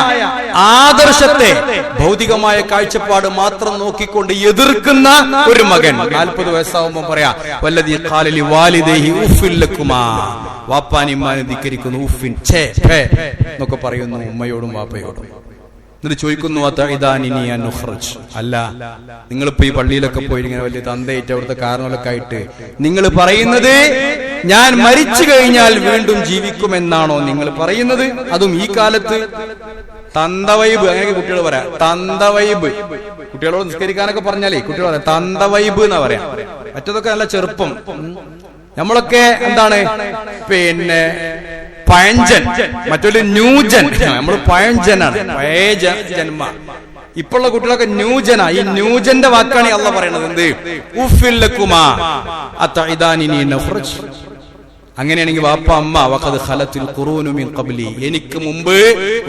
ആദർശത്തെ ഭൗതികമായ കാഴ്ചപ്പാട് മാത്രം നോക്കിക്കൊണ്ട് എതിർക്കുന്ന ഒരു മകൻ 40 വയസ്സാവുമ്പോ പറയാ വല്ലദീ ഖാല ലിവാലിദൈഹി ഉഫ്ഫിൻ ലക്കുമാ, വാപ്പാനിമ്മാനെ ധിക്കരിക്കുന്നു, ഉഫ്ഫിൻ ഛേ ഫേ എന്നൊക്കെ പറയുന്നു ഉമ്മയോടും വാപ്പയോടും. എന്നിട്ട് ചോദിക്കുന്നു, അല്ല നിങ്ങളിപ്പോ ഈ പള്ളിയിലൊക്കെ പോയി ഇങ്ങനെ വലിയ തന്തയേറ്റ് അവിടുത്തെ കാരണങ്ങളൊക്കെ ആയിട്ട് നിങ്ങൾ പറയുന്നത് ഞാൻ മരിച്ചു കഴിഞ്ഞാൽ വീണ്ടും ജീവിക്കുമെന്നാണോ നിങ്ങൾ പറയുന്നത്? അതും ഈ കാലത്ത് തന്തവൈബ്, അങ്ങനെ കുട്ടികൾ പറയാം, തന്തവൈബ്. കുട്ടികളോട് നിസ്കരിക്കാനൊക്കെ പറഞ്ഞാലേ കുട്ടികൾ പറയാം തന്തവൈബ് എന്നാ പറയാം. മറ്റതൊക്കെ നല്ല ചെറുപ്പം. നമ്മളൊക്കെ എന്താണ് പിന്നെ പഴഞ്ചൻ, മറ്റൊരു ന്യൂജൻ. നമ്മൾ പഴഞ്ചനാണ്, പഴയ ജന്മ. ഇപ്പോഴുള്ള കുട്ടികളൊക്കെ ന്യൂജനാ. ഈ ന്യൂജന്റെ വാക്കാണ് അല്ലാഹു പറയണത്. എന്ത്? ഉഫ്ഫിൻ ലക്കുമാ അതഇദാനിനി നഖ്റജ്. അങ്ങനെയാണെങ്കിൽ വാപ്പ അമ്മ വഖദ് ഖലത്തിൽ ഖുറൂനു മിൻ ഖബ്ലി, എനിക്ക് മുമ്പ്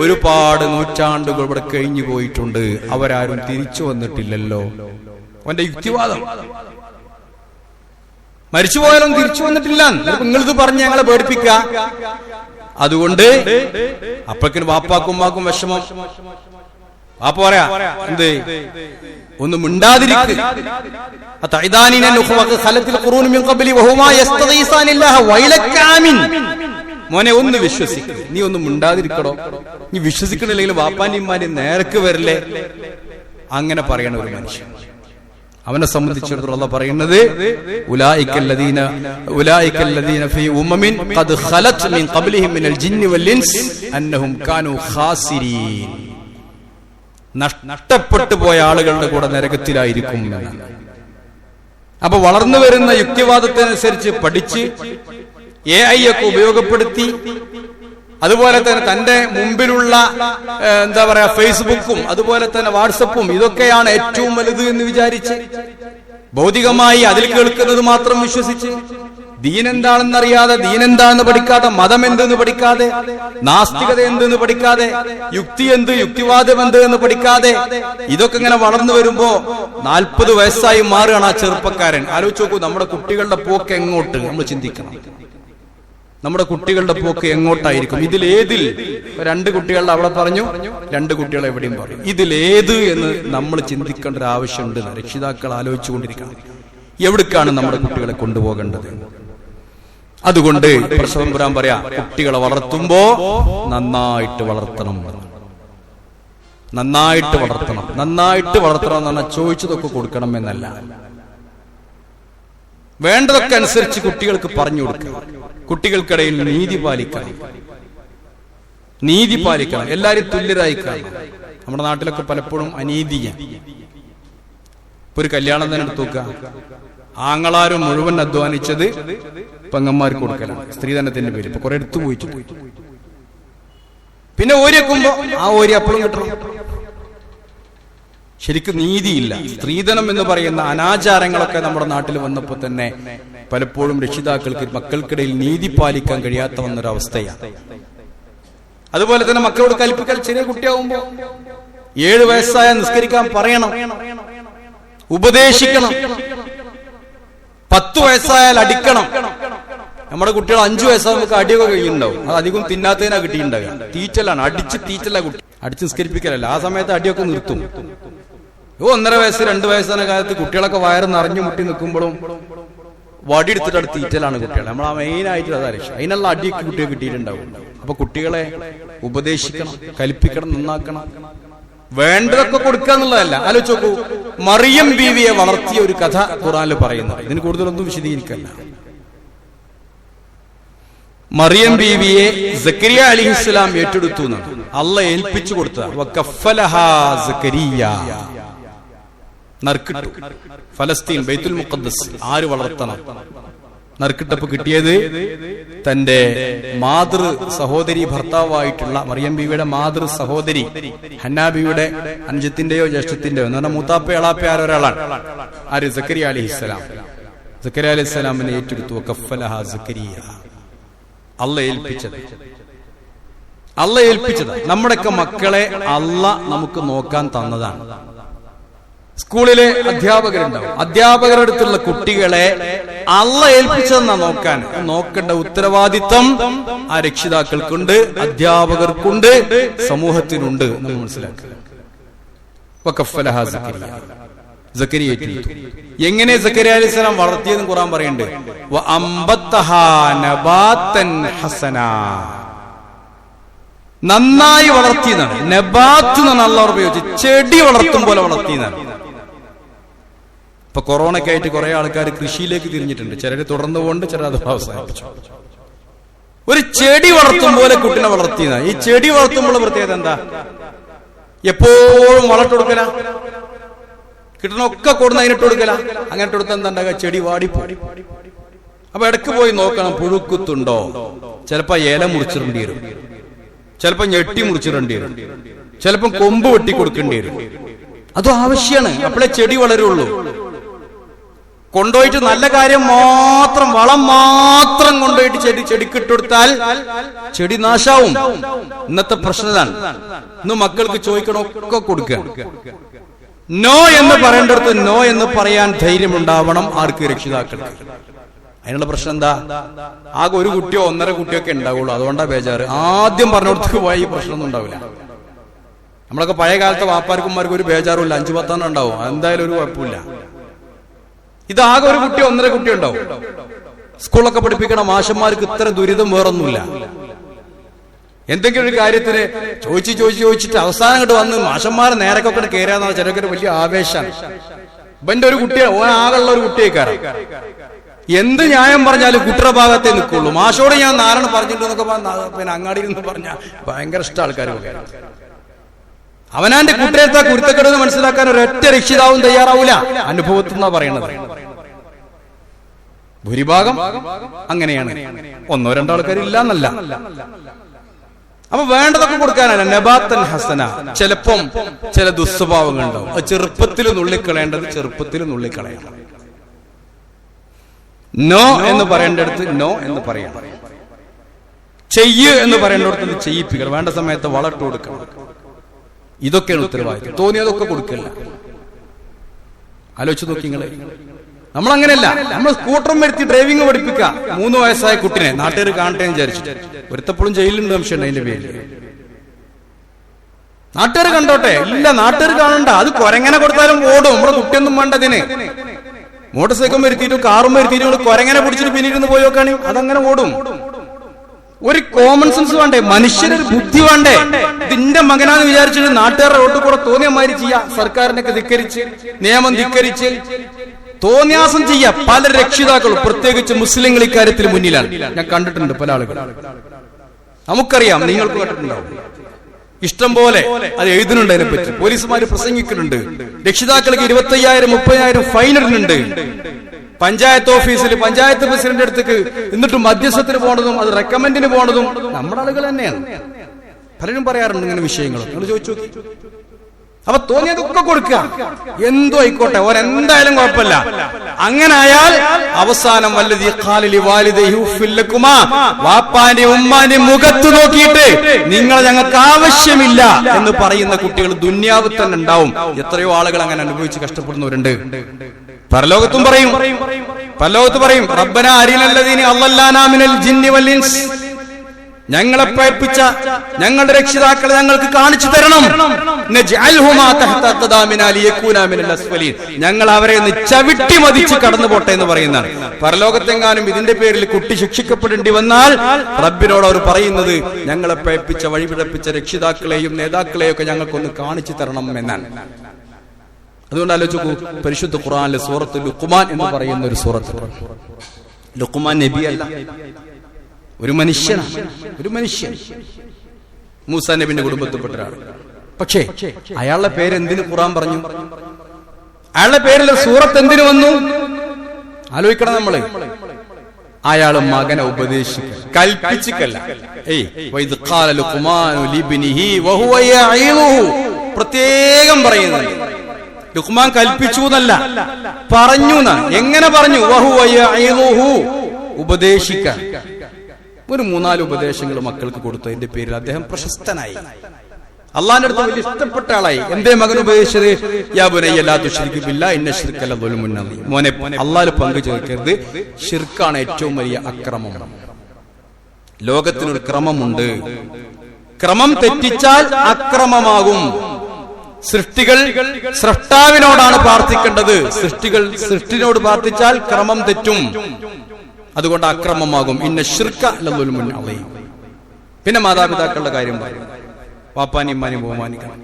ഒരുപാട് നൂറ്റാണ്ടുകൾ ഇവിടെ കഴിഞ്ഞു പോയിട്ടുണ്ട്, അവരാരും തിരിച്ചു വന്നിട്ടില്ലല്ലോ. അവന്റെ യുക്തിവാദം. മരിച്ചുപോയാലും തിരിച്ചു വന്നിട്ടില്ല, നിങ്ങളിത് പറഞ്ഞ് ഞങ്ങളെ പേടിപ്പിക്ക. അതുകൊണ്ട് അപ്പോഴേക്കും വാപ്പാക്കും ഉമ്മാക്കും വിഷമം. വാപ്പ പറയാ എന്ത്? ഒന്നും മിണ്ടാതിരിക്ക്. മോനെ ഒന്ന് വിശ്വസിക്ക, നീ ഒന്നും മിണ്ടാതിരിക്കടോ, നീ വിശ്വസിക്കണില്ലെങ്കിൽ വാപ്പാന്റെ ഇമ്മാന്റെ നേർക്ക് വരില്ലേ. അങ്ങനെ പറയണ ഒരു മനുഷ്യൻ. അവനെ സംബന്ധിച്ചിടത്തോളം അല്ലാഹു പറയുന്നത് ഉലൈകല്ലദീന ഫീ ഉമ്മമിൻ ഖദ് ഖലത് മിൻ ഖബ്ലിഹിം മിനൽ ജിന്നി വൽ ഇൻസ് അന്നഹും കാനൂ ഖാസിരീൻ. നഷ്ടപ്പെട്ടു പോയ ആളുകളുടെ കൂടെ നരകത്തിലായിരിക്കും എന്നാണ്. അപ്പൊ വളർന്നു വരുന്ന യുക്തിവാദത്തിനനുസരിച്ച് പഠിച്ച് AI ഒക്കെ ഉപയോഗപ്പെടുത്തി, അതുപോലെ തന്നെ തന്റെ മുമ്പിലുള്ള എന്താ പറയാ ഫേസ്ബുക്കും അതുപോലെ തന്നെ വാട്സപ്പും ഇതൊക്കെയാണ് ഏറ്റവും വലുത് എന്ന് വിചാരിച്ച് ഭൗതികമായി അതിൽ കേൾക്കുന്നത് മാത്രം വിശ്വസിച്ച് ദീൻ എന്താണെന്നറിയാതെ, ദീൻ എന്താണെന്ന് പഠിക്കാതെ, മതം എന്തെന്ന് പഠിക്കാതെ, നാസ്തികത എന്തെന്ന് പഠിക്കാതെ, യുക്തി എന്ത്, യുക്തിവാദം എന്ത് എന്ന് പഠിക്കാതെ ഇതൊക്കെ ഇങ്ങനെ വളർന്നു വരുമ്പോ 40 വയസ്സായി മാറുകയാണ് ആ ചെറുപ്പക്കാരൻ. ആലോചിച്ച് നോക്കൂ, നമ്മുടെ കുട്ടികളുടെ പോക്ക് എങ്ങോട്ട് നമ്മൾ ചിന്തിക്കണം. നമ്മുടെ കുട്ടികളുടെ പോക്ക് എങ്ങോട്ടായിരിക്കും? ഇതിലേതിൽ 2 കുട്ടികളുടെ അവിടെ പറഞ്ഞു, 2 കുട്ടികളെ എവിടെയും പറയും. ഇതിലേത് എന്ന് നമ്മൾ ചിന്തിക്കേണ്ട ഒരു ആവശ്യമുണ്ട്. രക്ഷിതാക്കൾ ആലോചിച്ചുകൊണ്ടിരിക്കണം, എവിടേക്കാണ് നമ്മുടെ കുട്ടികളെ കൊണ്ടുപോകേണ്ടത്. അതുകൊണ്ട് പ്രസവം പറയാ, കുട്ടികളെ വളർത്തുമ്പോ നന്നായിട്ട് വളർത്തണം, നന്നായിട്ട് വളർത്തണം. നന്നായിട്ട് വളർത്തണം എന്ന് പറഞ്ഞാൽ ചോദിച്ചതൊക്കെ കൊടുക്കണം എന്നല്ല, വേണ്ടതൊക്കെ അനുസരിച്ച് കുട്ടികൾക്ക് പറഞ്ഞു കൊടുക്കുക. കുട്ടികൾക്കിടയിൽ നീതി പാലിക്കണം, നീതി പാലിക്കണം. എല്ലാരും തുല്യരായി കാണണം. നമ്മുടെ നാട്ടിലൊക്കെ പലപ്പോഴും അനീതിയാണ്. ഇപ്പൊ ഒരു കല്യാണം തന്നെ എടുത്തു നോക്കുക, ആങ്ങളാരും മുഴുവൻ അധ്വാനിച്ചത് പെങ്ങന്മാർക്ക് കൊടുക്കലാണ്, സ്ത്രീധനത്തിന്റെ പേര്. ഇപ്പൊ കുറെ എടുത്തു പോയിട്ട് പിന്നെ ഓരി വെക്കുമ്പോ ആ ഓരി അപ്പോഴും കിട്ടണം. ശരിക്കും നീതിയില്ല. സ്ത്രീധനം എന്ന് പറയുന്ന അനാചാരങ്ങളൊക്കെ നമ്മുടെ നാട്ടിൽ വന്നപ്പോ തന്നെ പലപ്പോഴും രക്ഷിതാക്കൾക്ക് മക്കൾക്കിടയിൽ നീതി പാലിക്കാൻ കഴിയാത്ത വന്നൊരവസ്ഥയാണ്. അതുപോലെ തന്നെ മക്കളോട് കൽപ്പിക്കൽ, ചെറിയ കുട്ടിയാവുമ്പോ 7 വയസ്സായ നിസ്കരിക്കാൻ പറയണം. ഉപദേശിക്കണം. 10 വയസ്സായാൽ അടിക്കണം. നമ്മുടെ കുട്ടികൾ 5 വയസ്സാകുമ്പോൾ അടിയൊക്കെ കഴിയുന്നുണ്ടാവും. അത് അധികം തിന്നാത്തതിനാ കിട്ടിയിട്ടുണ്ടാകുക. തീറ്റലാണ്, തീറ്റല കുട്ടി അടിച്ച് നിസ്കരിപ്പിക്കലല്ല. ആ സമയത്ത് അടിയൊക്കെ നിർത്തും. 1.5 വയസ്സ് 2 വയസ്സാன കാലത്ത് കുട്ടികളൊക്കെ വയറ് നിറഞ്ഞു മുട്ടി നിൽക്കുമ്പോഴും വടി എടുത്തിട്ട് തീറ്റലാണ് കുട്ടികൾ. നമ്മൾ ആ മെയിനായിട്ട് അതാ രക്ഷ. അതിനുള്ള അടിയൊക്കെ കുട്ടികൾ കിട്ടിയിട്ടുണ്ടാവും. അപ്പൊ കുട്ടികളെ ഉപദേശിക്കണം, കൽപ്പിക്കണം, നന്നാക്കണം. വേണ്ടതൊക്കെ കൊടുക്കുക എന്നുള്ളതല്ല. ആലോചിച്ച് നോക്കൂ, മറിയം ബീവിയെ വളർത്തിയ ഒരു കഥ ഖുർആനിൽ പറയുന്നത്. ഇതിന് കൂടുതലൊന്നും വിശദീകരിക്കല്ല. മറിയം ബീവിയെ സക്കരിയ അലൈഹിസ്സലാം ഏറ്റെടുത്തു എന്നാണ് അള്ളാഹ് ഏൽപ്പിച്ചു കൊടുത്തത്. നറുക്കിട്ടു. ഫലസ്തീൻ, ബൈത്തുൽ മുഖദ്ദസ് ആര് വളർത്തണം? നറുക്കിട്ടപ്പോ കിട്ടിയത് തന്റെ മാതൃ സഹോദരി, ഭർത്താവായിട്ടുള്ള മറിയം ബീവിയുടെ മാതൃ സഹോദരി ഹന്നാ ബീവിയുടെ അനുജത്തിന്റെയോ ജ്യേഷ്ഠത്തിന്റെയോ എന്ന് പറഞ്ഞാൽ മൂത്താപ്പ എളാപ്പ ഒരാളാണ്. ആര്? സക്കരിയ അലൈഹിസ്സലാം. സക്കരിയ അലൈഹിസ്സലാമിനെ ഏറ്റെടുത്തു. വകഫലഹ സക്കരിയ. അള്ളാഹ് ഏൽപ്പിച്ചത്. നമ്മുടെയൊക്കെ മക്കളെ അള്ളാഹ് നമുക്ക് നോക്കാൻ തന്നതാണ്. സ്കൂളിലെ അധ്യാപകരുണ്ടാവും. അധ്യാപകരുടെ അടുത്തുള്ള കുട്ടികളെ അള്ളാഹ് ഏൽപ്പിച്ചതെന്നാ നോക്കാൻ. നോക്കേണ്ട ഉത്തരവാദിത്വം ആ രക്ഷിതാക്കൾക്കുണ്ട്, അധ്യാപകർക്കുണ്ട്, സമൂഹത്തിനുണ്ട് എന്ന് മനസ്സിലാക്കുക. വകഫലഹ സക്കരിയ. സക്കരിയ ഏറ്റെടുത്തു. എങ്ങനെ സക്കരിയ അലൈഹിസ്സലാം വളർത്തിയതെന്ന് ഖുർആൻ പറയുന്നുണ്ട്. വഅംബത്തഹാ നബാതൻ ഹസനാ. നന്നായി വളർത്തിയതാണ്. നബാത്ത് എന്നാണ് അള്ളാഹ് ഉപയോഗിച്ച്. ചെടി വളർത്തും പോലെ വളർത്തിയതാണ്. ഇപ്പൊ കൊറോണയ്ക്ക് ആയിട്ട് കുറെ ആൾക്കാർ കൃഷിയിലേക്ക് തിരിഞ്ഞിട്ടുണ്ട്. ചിലര് തുടർന്നു കൊണ്ട് ചിലർ അത് അവസാനിപ്പിച്ചു. ഒരു ചെടി വളർത്തും പോലെ കുട്ടിനെ വളർത്തിയതാണ്. ഈ ചെടി വളർത്തുമ്പോൾ പ്രത്യേകത എന്താ? എപ്പോഴും വളർത്തി കൊടുക്കല, കിട്ടണൊക്കെ കൊടുന്ന് അതിനിട്ട് കൊടുക്കല. അങ്ങനെ കൊടുത്താൽ എന്താ ഉണ്ടാകുക? ചെടി വാടിപ്പോയി. അപ്പൊ ഇടയ്ക്ക് പോയി നോക്കണം, പുഴുക്കുത്തുണ്ടോ. ചിലപ്പോ ഇല മുറിച്ചിടേണ്ടി വരും, ചിലപ്പോ ഞെട്ടി മുറിച്ചിടേണ്ടി വരും, ചിലപ്പോ കൊമ്പ് വെട്ടി കൊടുക്കേണ്ടി വരും. അതും ആവശ്യമാണ്. അപ്പോഴേ ചെടി വളരുള്ളൂ. കൊണ്ടുപോയിട്ട് നല്ല കാര്യം മാത്രം, വളം മാത്രം കൊണ്ടുപോയിട്ട് ചെടിക്കിട്ടെടുത്താൽ ചെടി നാശാവും. ഇന്നത്തെ പ്രശ്നതാണ്. ഇന്ന് മക്കൾക്ക് ചോദിക്കണമൊക്കെ കൊടുക്കുക. നോ എന്ന് പറയേണ്ടടുത്ത് നോ എന്ന് പറയാൻ ധൈര്യമുണ്ടാവണം ആർക്ക്? രക്ഷിതാക്കൾക്ക്. അതിനുള്ള പ്രശ്നം എന്താ? ആകെ ഒരു കുട്ടിയോ 1.5 കുട്ടിയോ ഒക്കെ ഉണ്ടാവുള്ളൂ. അതുകൊണ്ടാ ബേജാറ്. ആദ്യം പറഞ്ഞിടത്തേക്ക് പോയി ഈ പ്രശ്നമൊന്നും ഉണ്ടാവില്ല. നമ്മളൊക്കെ പഴയ കാലത്തെ വാപ്പാർക്കുമാർക്ക് ഒരു ബേജാറുമില്ല. 5-10 ഉണ്ടാവും. എന്തായാലും ഒരു കുഴപ്പമില്ല. ഇതാകെ ഒരു കുട്ടിയോ 1.5 കുട്ടിയോ ഉണ്ടാവും. സ്കൂളൊക്കെ പഠിപ്പിക്കണ മാഷന്മാർക്ക് ഇത്ര ദുരിതം വേറൊന്നുമില്ല. എന്തെങ്കിലും ഒരു കാര്യത്തിന് ചോദിച്ചിട്ട് അവസാനം അങ്ങോട്ട് വന്ന് മാഷന്മാരെ നേരൊക്കെ കയറാന്ന് ചിലർക്ക് വലിയ ആവേശമാണ്. ഇവന്റെ ഒരു കുട്ടിയെ, ആകെയുള്ള ഒരു കുട്ടിയേക്കാരൻ എന്ത് ന്യായം പറഞ്ഞാലും കുട്ടിയുടെ ഭാഗത്തേ നിൽക്കുള്ളൂ. മാഷോട് ഞാൻ 4 പറഞ്ഞിട്ടുണ്ടെന്നൊക്കെ പിന്നെ അങ്ങാടിയിൽ നിന്ന് പറഞ്ഞ ഭയങ്കര ഇഷ്ടം ആൾക്കാരൊക്കെ. അവനാന്റെ കുട്ടിയെടുത്ത കുരുത്തക്കെടുന്ന് മനസ്സിലാക്കാൻ ഒരൊറ്റ രക്ഷിതാവും തയ്യാറാവൂല. അനുഭവത്തിൽ നിന്നാ പറയണത്. ഭൂരിഭാഗം അങ്ങനെയാണ്. 1-2 ആൾക്കാർ ഇല്ല എന്നല്ല. അപ്പൊ വേണ്ടതൊക്കെ കൊടുക്കാനല്ല. നബാത്തൻ ഹസന. ചിലപ്പം ചില ദുസ്വഭാവങ്ങൾ ഉണ്ടാവും. ചെറുപ്പത്തിൽ നുള്ളിക്കളയേണ്ടത് ചെറുപ്പത്തിൽ നുള്ളിക്കളയണം. നോ എന്ന് പറയേണ്ടടുത്ത് നോ എന്ന് പറയണം. ചെയ്യ് എന്ന് പറയേണ്ടടുത്ത് ചെയ്യിപ്പിക്കണം. വേണ്ട സമയത്ത് വളർട്ട് കൊടുക്കണം. ഇതൊക്കെയാണ് ഉത്തരവാദിത്വം. തോന്നിയതൊക്കെ കൊടുക്കില്ല. ആലോചിച്ച് നോക്കി നിങ്ങളെ. നമ്മളങ്ങനെയല്ല. നമ്മൾ സ്കൂട്ടറും വരുത്തി ഡ്രൈവിംഗ് പഠിപ്പിക്കുക. 3 വയസ്സായ കുട്ടിനെ നാട്ടുകാർ കാണട്ടെ എന്ന് വിചാരിച്ചിട്ട്. ഒരുത്തപ്പോഴും ജയിലുണ്ട് സംശയം അതിന്റെ പേരിൽ. നാട്ടുകാർ കണ്ടോട്ടെ. ഇല്ല, നാട്ടുകാർ കാണണ്ട. അത് കൊരങ്ങനെ കൊടുത്താലും ഓടും. നമ്മുടെ കുട്ടിയൊന്നും വേണ്ടതിന്. മോട്ടോർ സൈക്കിൾ വരുത്തിയിട്ടും കാറും വരുത്തിയിട്ടും കൊരങ്ങനെ പിടിച്ചിട്ട് പിന്നീട് പോയി നോക്കാണ്. അതങ്ങനെ ഓടും. ഒരു കോമൺ സെൻസ് വേണ്ടേ? മനുഷ്യനൊരു ബുദ്ധി വേണ്ടേ? ഇതിന്റെ മകനാന്ന് വിചാരിച്ചിട്ട് നാട്ടുകാരുടെ റോട്ടിൽ കൂടെ തോന്നിയമാതിരി ചെയ്യാം. സർക്കാരിനൊക്കെ ധിക്കരിച്ച്, നിയമം ധിക്കരിച്ച് തോന്നിയാസം ചെയ്യാം. പല രക്ഷിതാക്കളും, പ്രത്യേകിച്ച് മുസ്ലിങ്ങൾ ഇക്കാര്യത്തിൽ മുന്നിലാണ്. ഞാൻ കണ്ടിട്ടുണ്ട് പല ആളുകൾ. നമുക്കറിയാം, നിങ്ങൾക്ക് കണ്ടിട്ടുണ്ടാവും. ഇഷ്ടം പോലെ അത് എഴുതുന്നുണ്ട്. അതിനെപ്പറ്റി പോലീസുമാര് പ്രസംഗിക്കുന്നുണ്ട്. രക്ഷിതാക്കൾക്ക് 25,000-30,000 ഫൈൻ ഇടുന്നുണ്ട്. പഞ്ചായത്ത് ഓഫീസിൽ പഞ്ചായത്ത് പ്രസിഡന്റ് അടുത്തേക്ക് എന്നിട്ട് മധ്യസ്ഥത്തിന് പോണതും അത് റെക്കമെൻഡിന് പോണതും നമ്മുടെ ആളുകൾ തന്നെയാണ്. പലരും പറയാറുണ്ട് ഇങ്ങനെ വിഷയങ്ങൾ. നിങ്ങൾ ചോദിച്ചു നോക്കി. അപ്പൊ തോന്നിയതൊക്കെ കൊടുക്കുക, എന്തോ ആയിക്കോട്ടെ, ഓരെന്തായാലും കുഴപ്പമില്ല. അങ്ങനെ ആയാൽ അവസാനം വല്ലദീ ഖാല ലിവാലിദൈഹി ഉഫ്ഫിൽ ലക്കുമാ, വാപ്പാന്റെ ഉമ്മാന്റെ മുഖത്ത് നോക്കിയിട്ട് നിങ്ങൾ ഞങ്ങൾക്ക് ആവശ്യമില്ല എന്ന് പറയുന്ന കുട്ടികൾ ദുന്യാവിൽ തന്നെ ഉണ്ടാവും. എത്രയോ ആളുകൾ അങ്ങനെ അനുഭവിച്ച് കഷ്ടപ്പെടുന്നവരുണ്ട്. പരലോകത്തും പറയും, പരലോകത്ത് പറയും റബ്ബനാ അരിനല്ലദീന അള്ളല്ലാനാ മിനൽ ജിന്നി വൽ ഇൻസ്, ഞങ്ങളെ പേപ്പിച്ച ഞങ്ങളുടെ രക്ഷിതാക്കളെ ഞങ്ങൾക്ക് കാണിച്ചു തരണം. ഞങ്ങൾ അവരെ ചവിട്ടി മതിച്ച് കടന്നു പോട്ടെ എന്ന് പറയുന്നതാണ്. പരലോകത്തെങ്ങാനും ഇതിന്റെ പേരിൽ കുട്ടി ശിക്ഷിക്കപ്പെടേണ്ടി വന്നാൽ റബ്ബിനോട് അവർ പറയുന്നത് ഞങ്ങളെ പേപ്പിച്ച വഴിപിഴപ്പിച്ച രക്ഷിതാക്കളെയും നേതാക്കളെയും ഒക്കെ ഞങ്ങൾക്കൊന്ന് കാണിച്ചു തരണം എന്നാണ്. അതുകൊണ്ട് ആലോചിക്കൂ, പരിശുദ്ധ ഖുർആനിലെ സൂറത്ത് ലുഖ്മാൻ എന്ന് പറയുന്ന ഒരു സൂറത്ത്. ലുഖ്മാൻ നബിയല്ല, ഒരു മനുഷ്യനാണ്. ഒരു മനുഷ്യൻ, മൂസാ നബിന്റെ കുടുംബത്തിൽപ്പെട്ട ഒരാൾ. പക്ഷേ അയാളുടെ പേര് എന്തിന് ഖുർആൻ പറഞ്ഞു? അയാളുടെ പേരിൽ സൂറത്ത് എന്തിനു വന്നു? ആലോചിക്കണം നമ്മള്. അയാള് മകനെ ഉപദേശിക്ക, കൽപ്പിച്ചിക്കല്ല. പ്രത്യേകം പറയുന്നത് ലുഖ്മാൻ കൽപ്പിച്ചു എന്നല്ല, പറഞ്ഞു. എങ്ങനെ പറഞ്ഞു? ഉപദേശിക്കാൻ. ഒരു 3-4 ഉപദേശങ്ങൾ മക്കൾക്ക് കൊടുത്തതിന്റെ പേരിൽ അദ്ദേഹം പ്രശസ്തനായി, അള്ളാന്റെ അടുത്ത് വലിയ ഇഷ്ടപ്പെട്ട ആളായി. എന്തേ മകൻ ഉപദേശിച്ചത്? യാ ബുനയ്യ ലാ തുശ്രിക് ബില്ലാഹ് ഇന്ന ശിർക ലദുൽമുൻ അദീം. മോനെ, അള്ളാഹുവിൽ പങ്കു ചേർക്കരുത്, ശിർക്കാണ് ഏറ്റവും വലിയ അക്രമം. ലോകത്തിനൊരു ക്രമമുണ്ട്, ക്രമം തെറ്റിച്ചാൽ അക്രമമാകും. സൃഷ്ടികൾ സ്രഷ്ടാവിനോടാണ് പ്രാർത്ഥിക്കേണ്ടത്, സൃഷ്ടികൾ സൃഷ്ടിനോട് പ്രാർത്ഥിച്ചാൽ ക്രമം തെറ്റും, അതുകൊണ്ട് അക്രമമാകും. ഇന്ന ശിർക ലദുൽമുൻ അദീം. പിന്നെ മാതാപിതാക്കളുടെ കാര്യം പറയും, വാപ്പാനി ഉമ്മാനി ബഹുമാനിക്കണം.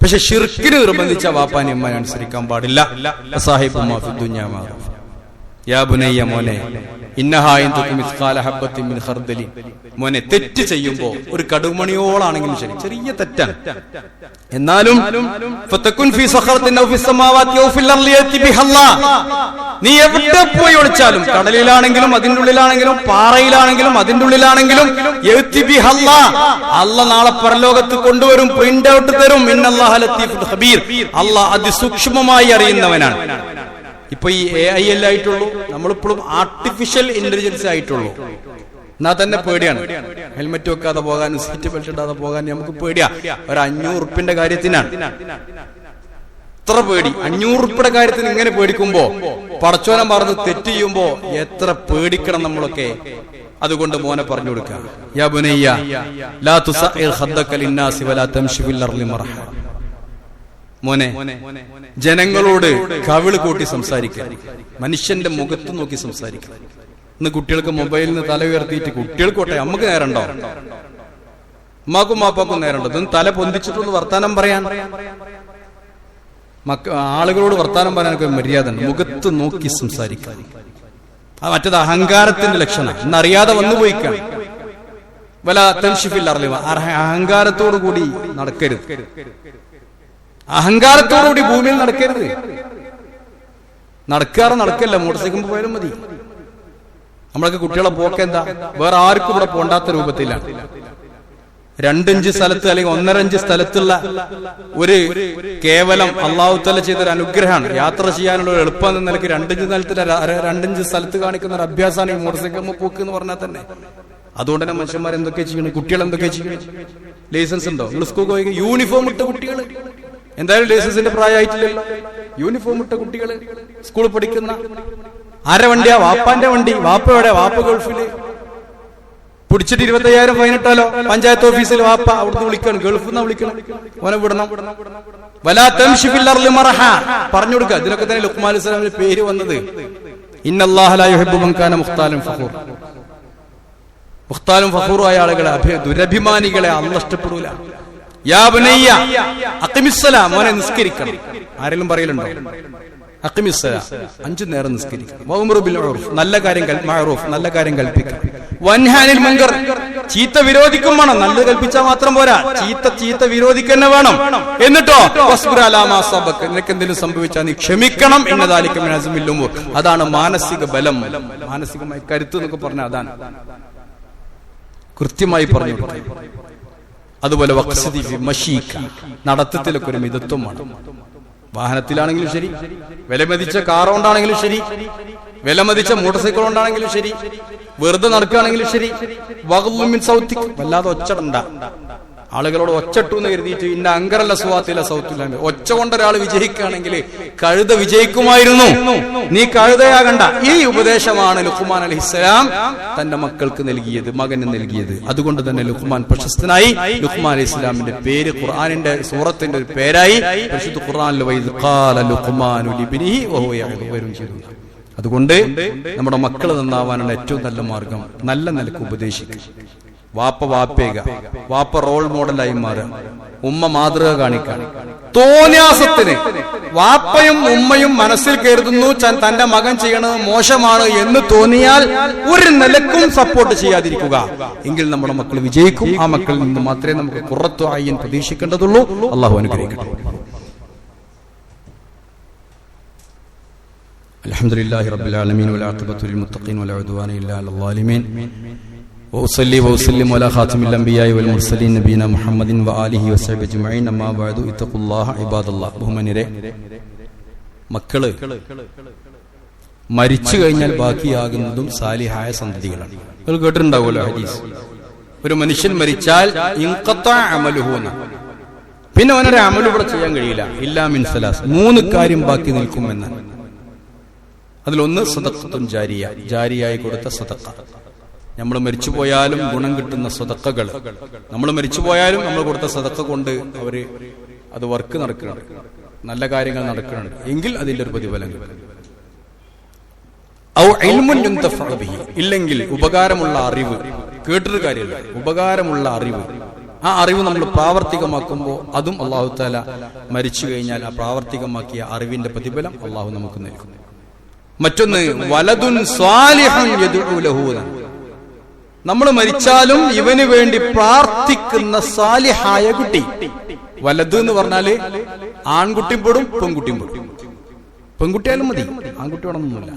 പക്ഷെ ശിർക്കിന് നിർബന്ധിച്ച വാപ്പാനി ഉമ്മാനെ അനുസരിക്കാൻ പാടില്ല. സാഹിബുമാ ഫി ദുനിയാ മഅറൂഫ്. യാ ബുനയ്യ, മോനെ, ഇന്നഹാ ഇൻ തുകു മിസ്ഖാല ഹബ്ബത്തിൻ മിൻ ഖർദലി. മോനെ, തെറ്റ് ചെയ്യുമ്പോ ഒരു കടുമണിയോളാണെങ്കിലും ശരി, ചെറിയ തെറ്റാണ്, എന്നാലും ഫതകുൻ ഫീ സഖറത്തിൻ ഔ ഫിസ് സമാവാതി ഔ ഫിൽ അർളി യതി ബിഹല്ലാഹ്. നീ എവിടെ പോയി ഒളിച്ചാലും, കടലിലാണെങ്കിലും അതിന്റെ ഉള്ളിലാണെങ്കിലും പാറയിലാണെങ്കിലും അതിന്റെ ഉള്ളിലാണെങ്കിലും, യതി ബിഹല്ലാഹ്, അല്ലാഹ് നാളെ പരലോകത്ത് കൊണ്ടുവരും, പ്രിന്റ് ഔട്ട് തരും. ഇന്നല്ലാഹ ലത്തീഫുൽ ഖബീർ, അല്ലാഹ് അതിസൂക്ഷ്മമായി അറിയുന്നവനാണ്. ഇപ്പൊ ഈ AI ആയിട്ടുള്ളൂ, നമ്മളിപ്പോഴും ആർട്ടിഫിഷ്യൽ ഇന്റലിജൻസ് ആയിട്ടുള്ളൂ. എന്നാ തന്നെ പേടിയാണ്. ഹെൽമെറ്റ് വെക്കാതെ പോകാൻ, സീറ്റ് ബെൽറ്റ് ഇടാതെ പോകാൻ നമുക്ക് പേടിയാ. ഒരു 500 ഉറുപ്പിന്റെ കാര്യത്തിനാണ് എത്ര പേടി. 500 ഉറുപ്പിയുടെ കാര്യത്തിന് ഇങ്ങനെ പേടിക്കുമ്പോ, പടച്ചോനം പറഞ്ഞ് തെറ്റ് ചെയ്യുമ്പോ എത്ര പേടിക്കണം നമ്മളൊക്കെ. അതുകൊണ്ട് മോനെ പറഞ്ഞു കൊടുക്കുക, യാ ബുനയ്യ ലാ തുസഇർ ഖദ്ദക ലിന്നാസി വലാ തംശി ഫിൽ അർളി മർഹ. മോനെ, ജനങ്ങളോട് കവിള് കൂട്ടി സംസാരിക്കുക, മനുഷ്യന്റെ മുഖത്ത് നോക്കി സംസാരിക്കുക. ഇന്ന് കുട്ടികൾക്ക് മൊബൈലിൽ നിന്ന് തല ഉയർത്തിയിട്ട്, കുട്ടികൾക്കോട്ടെ നമുക്ക് നേരണ്ടോ? ഉമ്മാക്കും മാപ്പാക്കും നേരണ്ടോ? ഇതൊന്നും തല പൊന്തിച്ചിട്ടൊന്ന് വർത്താനം പറയാൻ, ആളുകളോട് വർത്താനം പറയാനൊക്കെ മര്യാദ. മുഖത്ത് നോക്കി സംസാരിക്കുക. മറ്റത് അഹങ്കാരത്തിന്റെ ലക്ഷണം. ഇന്നറിയാതെ വന്നുപോയിക്കാൻ. വലാ തംശി ഫിൽ അർളി, അഹങ്കാരത്തോടു കൂടി നടക്കരുത്, അഹങ്കാരത്തോടുകൂടി ഭൂമിയിൽ നടക്കരുത്. നടക്കല്ല, മോട്ടോർ സൈക്കിൾ പോയാലും മതി. നമ്മളൊക്കെ കുട്ടികളെ പോക്ക് എന്താ? വേറെ ആർക്കും ഇവിടെ പോണ്ടാത്ത രൂപത്തിലാണ്. 2 ഇഞ്ച് സ്ഥലത്ത് അല്ലെങ്കിൽ 1.5 ഇഞ്ച് സ്ഥലത്തുള്ള ഒരു കേവലം അള്ളാഹു തആല ചെയ്തൊരു അനുഗ്രഹമാണ്. യാത്ര ചെയ്യാനുള്ള ഒരു എളുപ്പം എന്ന നിലയ്ക്ക് 2 ഇഞ്ച് സ്ഥലത്ത് 2 ഇഞ്ച് സ്ഥലത്ത് കാണിക്കുന്ന ഒരു അഭ്യാസമാണ് ഈ മോട്ടോർ സൈക്കിൾ പോക്ക് എന്ന് പറഞ്ഞാൽ തന്നെ. അതുകൊണ്ട് തന്നെ മനുഷ്യന്മാർ എന്തൊക്കെ ചെയ്യണം, കുട്ടികൾ എന്തൊക്കെ ചെയ്യണം. ലൈസൻസ് ഉണ്ടോ? നിങ്ങൾ സ്കൂൾ പോയി യൂണിഫോം ഇട്ട കുട്ടികൾ, എന്തായാലും ലൈസൻസിന്റെ പ്രായമായിട്ടില്ലല്ലോ. യൂണിഫോം ഇട്ട കുട്ടികൾ സ്കൂളിൽ പഠിക്കുന്ന. ആരെ വണ്ടിയാ? വാപ്പാന്റെ വണ്ടി. വാപ്പ എവിടെ? വാപ്പ ഗൾഫില്. പിടിച്ചിട്ട് 25,000 ഫൈൻ ഇട്ടാലോ? പഞ്ചായത്ത് ഓഫീസിൽ വാപ്പ അവിടുന്ന് വിളിക്കണം, ഗൾഫിൽ നിന്ന് വിളിക്കണം, ഓനെ വിടണം. വലാ തംശി ഫിൽ അർളി മർഹ പറഞ്ഞു കൊടുക്കുക. ഇതിനൊക്കെ തന്നെ ലുഖ്മാൻ അലൈഹി സ്വലാമിന്റെ പേര് വന്നത്. ഇന്നല്ലാഹ ലാ യുഹിബ്ബു മൻ കാന മുഖ്താലൻ ഫഖൂർ. മുഖ്താലും ഫഖൂറുമായ ആളുകളെ, ദുരഭിമാനികളെ അല്ലാഹു ഇഷ്ടപ്പെടൂല. യാ ബുനയ്യ അഖിമിസ്സലാം, മോനെ നിസ്കരിക്കണം. ആരെങ്കിലും പറയലുണ്ടോ? അഖിമിസ്സലാം, 5 നേരം നിസ്കരിക്കണം. വഅ്മുറു ബിൽ ഉർഫ്, നല്ല കാര്യം കൽപ്പിക്കണം. വൻഹാനിൽ മുൻകർ, ചീത്ത വിരോധിക്കും വേണം. നല്ലത് കൽപ്പിച്ചാൽ മാത്രം പോരാ, ചീത്ത വിരോധിക്കന്നെ വേണം. എന്നിട്ടോ വസ്ബിർ അലാ മാ സബക, നിനക്ക് എന്തെങ്കിലും സംഭവിച്ചാൽ നീ ക്ഷമിക്കണം. ഇന്നദാലിക മിൻ അസ്മിൽ ഉമൂർ, അതാണ് മാനസിക ബലം, മാനസികമായ കരുത്ത് എന്നൊക്കെ പറഞ്ഞാൽ അതാണ്. കൃത്യമായി പറഞ്ഞു. അതുപോലെ വഖ്സിദി ഫി മശീക, നടത്തത്തിലൊക്കെ ഒരു മിതത്വം വേണം. വാഹനത്തിലാണെങ്കിലും ശരി, വിലമതിച്ച കാർ കൊണ്ടാണെങ്കിലും ശരി, വിലമതിച്ച മോട്ടോർ സൈക്കിൾ കൊണ്ടാണെങ്കിലും ശരി, വെറുതെ നടക്കുകയാണെങ്കിലും ശരി, വഗ്ളും മിൻ സൗതിക്, വല്ലാതെ ഒച്ചടണ്ട. ആളുകളോട് ഒച്ചട്ടു എന്ന് കരുതിയിട്ട് ഇന്ന അങ്കറല്ല സുവാത്തില സൗത്തില്ല. ഒച്ച കൊണ്ട് ഒരാൾ വിജയിക്കുകയാണെങ്കിൽ കഴുത വിജയിക്കുമായിരുന്നു, നീ കഴുതയാകണ്ട. ഈ ഉപദേശമാണ് ലുഖ്മാൻ അലൈഹിസ്സലാം തന്റെ മക്കൾക്ക് നൽകിയത്, മകന് നൽകിയത്. അതുകൊണ്ട് തന്നെ ലുഖ്മാൻ പ്രശസ്തനായി. ലുഖ്മാൻ അലൈഹി ഇസ്ലാമിന്റെ പേര് ഖുർആനിന്റെ സൂറത്തിന്റെ ഒരു പേരായി പരിശുദ്ധ ഖുർആനിൽ വഇദ് ഖാല ലുഖ്മാനു ലിബ്നിഹി വഹുവ യഅദു വരും ചെയ്തു. അതുകൊണ്ട് നമ്മുടെ മക്കൾ നന്നാവാനുള്ള ഏറ്റവും നല്ല മാർഗം നല്ല നിലക്ക് ഉപദേശിക്കുക. വാപ്പ വാപ്പേക, വാപ്പ റോൾ മോഡലായി മാറുക, ഉമ്മ മാതൃക കാണിക്കാൻ. തോന്യാസത്തിന് വാപ്പയും ഉമ്മയും മനസ്സിൽ കരുതുന്നു തന്റെ മകൻ ചെയ്യണത് മോശമാണ് എന്ന് തോന്നിയാൽ ഒരു നിലക്കും സപ്പോർട്ട് ചെയ്യാതിരിക്കുക. എങ്കിൽ നമ്മുടെ മക്കൾ വിജയിക്കും. ആ മക്കളിൽ നിന്ന് മാത്രമേ നമുക്ക് ഖുറത്തു അയ്യൻ പ്രതീക്ഷിക്കേണ്ടതുള്ളൂ. അള്ളാഹു അനുഗ്രഹിക്കട്ടെ. അൽഹംദുലില്ലാഹി റബ്ബിൽ ആലമീൻ വൽ-ആഖിബത്തു ലിൽ-മുത്തഖീൻ വലാ ഉദ്വാന ഇല്ലാ അലൽ ളാലിമീൻ. وأصلي وأسلم على خاتم الأنبياء والمرسلين نبينا محمد وآله وصحبه أجمعين. أما بعد اتقوا الله عباد الله. ബഹുമാന്യരെ, മക്കള് മരിച്ചു കഴിഞ്ഞാൽ ബാക്കിയാകുന്നതും സാലിഹായ സന്തതികളാണ്. നിങ്ങൾ കേട്ടിട്ടുണ്ടാവുമല്ലോ ഹദീസ്, ഒരു മനുഷ്യൻ മരിച്ചാൽ ഇൻഖത്താ അമലുഹു, പിന്നെ അവനൊരു അമല് ഇവിടെ ചെയ്യാൻ കഴിയില്ല. ഇല്ലാ മിൻ സലാസ്, 3 കാര്യം ബാക്കി നിൽക്കുമെന്ന്. അതിലൊന്ന് സദഖത്തുൻ ജാരിയ, ജാരിയായി കൊടുത്ത സദഖ. നമ്മൾ മരിച്ചു പോയാലും ഗുണം കിട്ടുന്ന സദഖകൾ, നമ്മൾ മരിച്ചു പോയാലും നമ്മൾ കൊടുത്ത സദഖ കൊണ്ട് അവര് അത് വർക്ക് നടക്കുന്നുണ്ട്, നല്ല കാര്യങ്ങൾ നടക്കുന്നുണ്ട് എങ്കിൽ അതിന്റെ ഒരു പ്രതിഫലം കിട്ടും. ഔ ഇൽമുൻ യുന്തഫഉ ബിഹി, ഇല്ലെങ്കിൽ ഉപകാരമുള്ള അറിവ്, കേട്ടൊരു കാര്യമല്ല, ഉപകാരമുള്ള അറിവ്. ആ അറിവ് നമ്മൾ പ്രാവർത്തികമാക്കുമ്പോൾ അതും അല്ലാഹു തആല മരിച്ചു കഴിഞ്ഞാൽ ആ പ്രാവർത്തികമാക്കിയ അറിവിന്റെ പ്രതിഫലം അല്ലാഹു നമുക്ക് നൽകും. മറ്റൊന്ന് വലദുൻ സ്വാലിഹുൻ യദ്ഉ ലഹു, നമ്മൾ മരിച്ചാലും ഇവന് വേണ്ടി പ്രാർത്ഥിക്കുന്ന സാലിഹായ കുട്ടി. വലത് എന്ന് പറഞ്ഞാല് ആൺകുട്ടിയും പെടും പെൺകുട്ടിയും പെടും. പെൺകുട്ടിയാലും മതി, ആൺകുട്ടി വേണമെന്നൊന്നുമില്ല.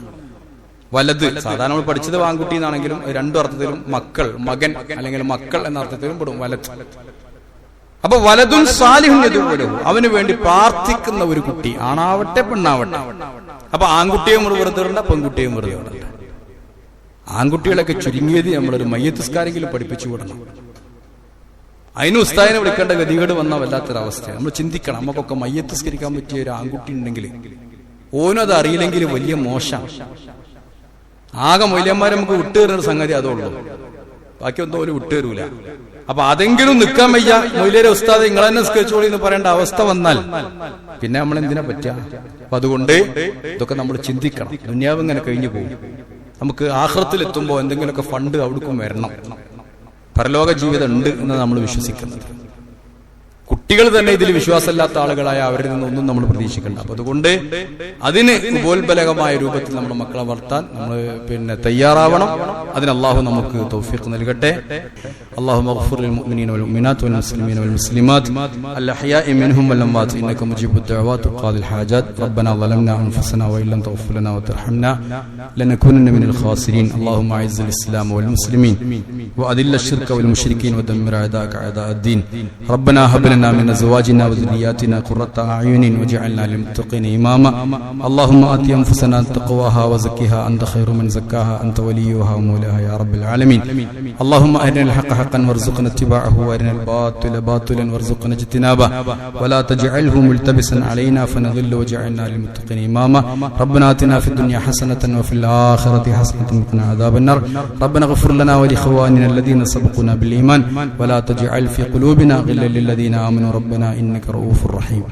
വലത് സാധാരണ നമ്മൾ പഠിച്ചത് ആൺകുട്ടി എന്നാണെങ്കിലും 2 അർത്ഥത്തിലും മക്കൾ, മകൻ അല്ലെങ്കിൽ മക്കൾ എന്ന അർത്ഥത്തിലും പെടും വലത്. അപ്പൊ വലതും സാലിഹുൻ യദ്ഉ ലഹു, അവന് വേണ്ടി പ്രാർത്ഥിക്കുന്ന ഒരു കുട്ടി, ആണാവട്ടെ പെണ്ണാവട്ടെ. അപ്പൊ ആൺകുട്ടിയും വെറുതെ ഇടണ്ട, പെൺകുട്ടിയും വെറുതെ ഇടണ്ട. ആൺകുട്ടികളൊക്കെ ചുരുങ്ങിയത് നമ്മളൊരു മയ്യത്തുസ്കാരെങ്കിലും പഠിപ്പിച്ചു വിടണം. അതിന് ഉസ്താദിനെ വിളിക്കേണ്ട ഗതികേട് വന്ന വല്ലാത്തൊരവസ്ഥ. നമ്മൾ ചിന്തിക്കണം, നമുക്കൊക്കെ മയ്യത്തുസ്കരിക്കാൻ പറ്റിയ ഒരു ആൺകുട്ടി ഉണ്ടെങ്കിൽ ഓനും അത് അറിയില്ലെങ്കിൽ വലിയ മോശം. ആകെ മൊയ്യന്മാരെ നമുക്ക് വിട്ടുതരുന്ന സംഗതി അതുള്ളൂ, ബാക്കിയൊന്നും ഒരു വിട്ടുതരൂല. അപ്പൊ അതെങ്കിലും നിൽക്കാൻ വയ്യ, മൊയ്ലേരെ ഉസ്താദ് നിങ്ങൾ തന്നെ സ്കെച്ചോളി എന്ന് പറയേണ്ട അവസ്ഥ വന്നാൽ പിന്നെ നമ്മൾ എന്തിനാ പറ്റുക? അപ്പൊ അതുകൊണ്ട് ഇതൊക്കെ നമ്മൾ ചിന്തിക്കണം. ദുനിയാവ് ഇങ്ങനെ കഴിഞ്ഞു പോകും. നമുക്ക് ആഖിറത്തിൽ എത്തുമ്പോൾ എന്തെങ്കിലുമൊക്കെ ഫണ്ട് അവിടേക്കും വരണം. പരലോക ജീവിതം ഉണ്ട് എന്ന് നമ്മൾ വിശ്വസിക്കുന്നത്. കുട്ടികൾ തന്നെ ഇതിൽ വിശ്വാസമില്ലാത്ത ആളുകളായ അവരിൽ നിന്നൊന്നും നമ്മൾ പ്രതീക്ഷിക്കേണ്ട. അപ്പൊ അതുകൊണ്ട് അതിന് ഉപോത്ബലകമായ രൂപത്തിൽ നമ്മുടെ മക്കളെ വളർത്താൻ നമ്മൾ തയ്യാറാവണം. അതിന് അല്ലാഹു നമുക്ക് തൗഫീഖ് നൽകട്ടെ. اللهم اغفر للمؤمنين والمؤمنات والمسلمين والمسلمات الأحياء منهم والأموات إنك مجيب الدعوات وقاضي الحاجات. ربنا ظلمنا أنفسنا وإن لم تغفر لنا وترحمنا لنكونن من الخاسرين. اللهم أعز الإسلام والمسلمين وأذل الشرك والمشركين ودمر أعداءك أعداء الدين. ربنا هب لنا من أزواجنا وذرياتنا قرة أعين واجعلنا للمتقين إماما. اللهم آت أنفسنا تقواها وزكها أنت خير من زكاها أنت وليها ومولاها يا رب العالمين. اللهم أرنا الحق حقا وارزقنا اتباعه وارنا الباطل باطلا وارزقنا اجتنابه ولا تجعله ملتبسا علينا فنضل واجعلنا للمتقين إماما. ربنا آتنا في الدنيا حسنة وفي الآخرة حسنة وقنا عذاب النار. ربنا اغفر لنا ولإخواننا الذين سبقونا بالإيمان ولا تجعل في قلوبنا غلا للذين آمنوا ربنا إنك رؤوف رحيم.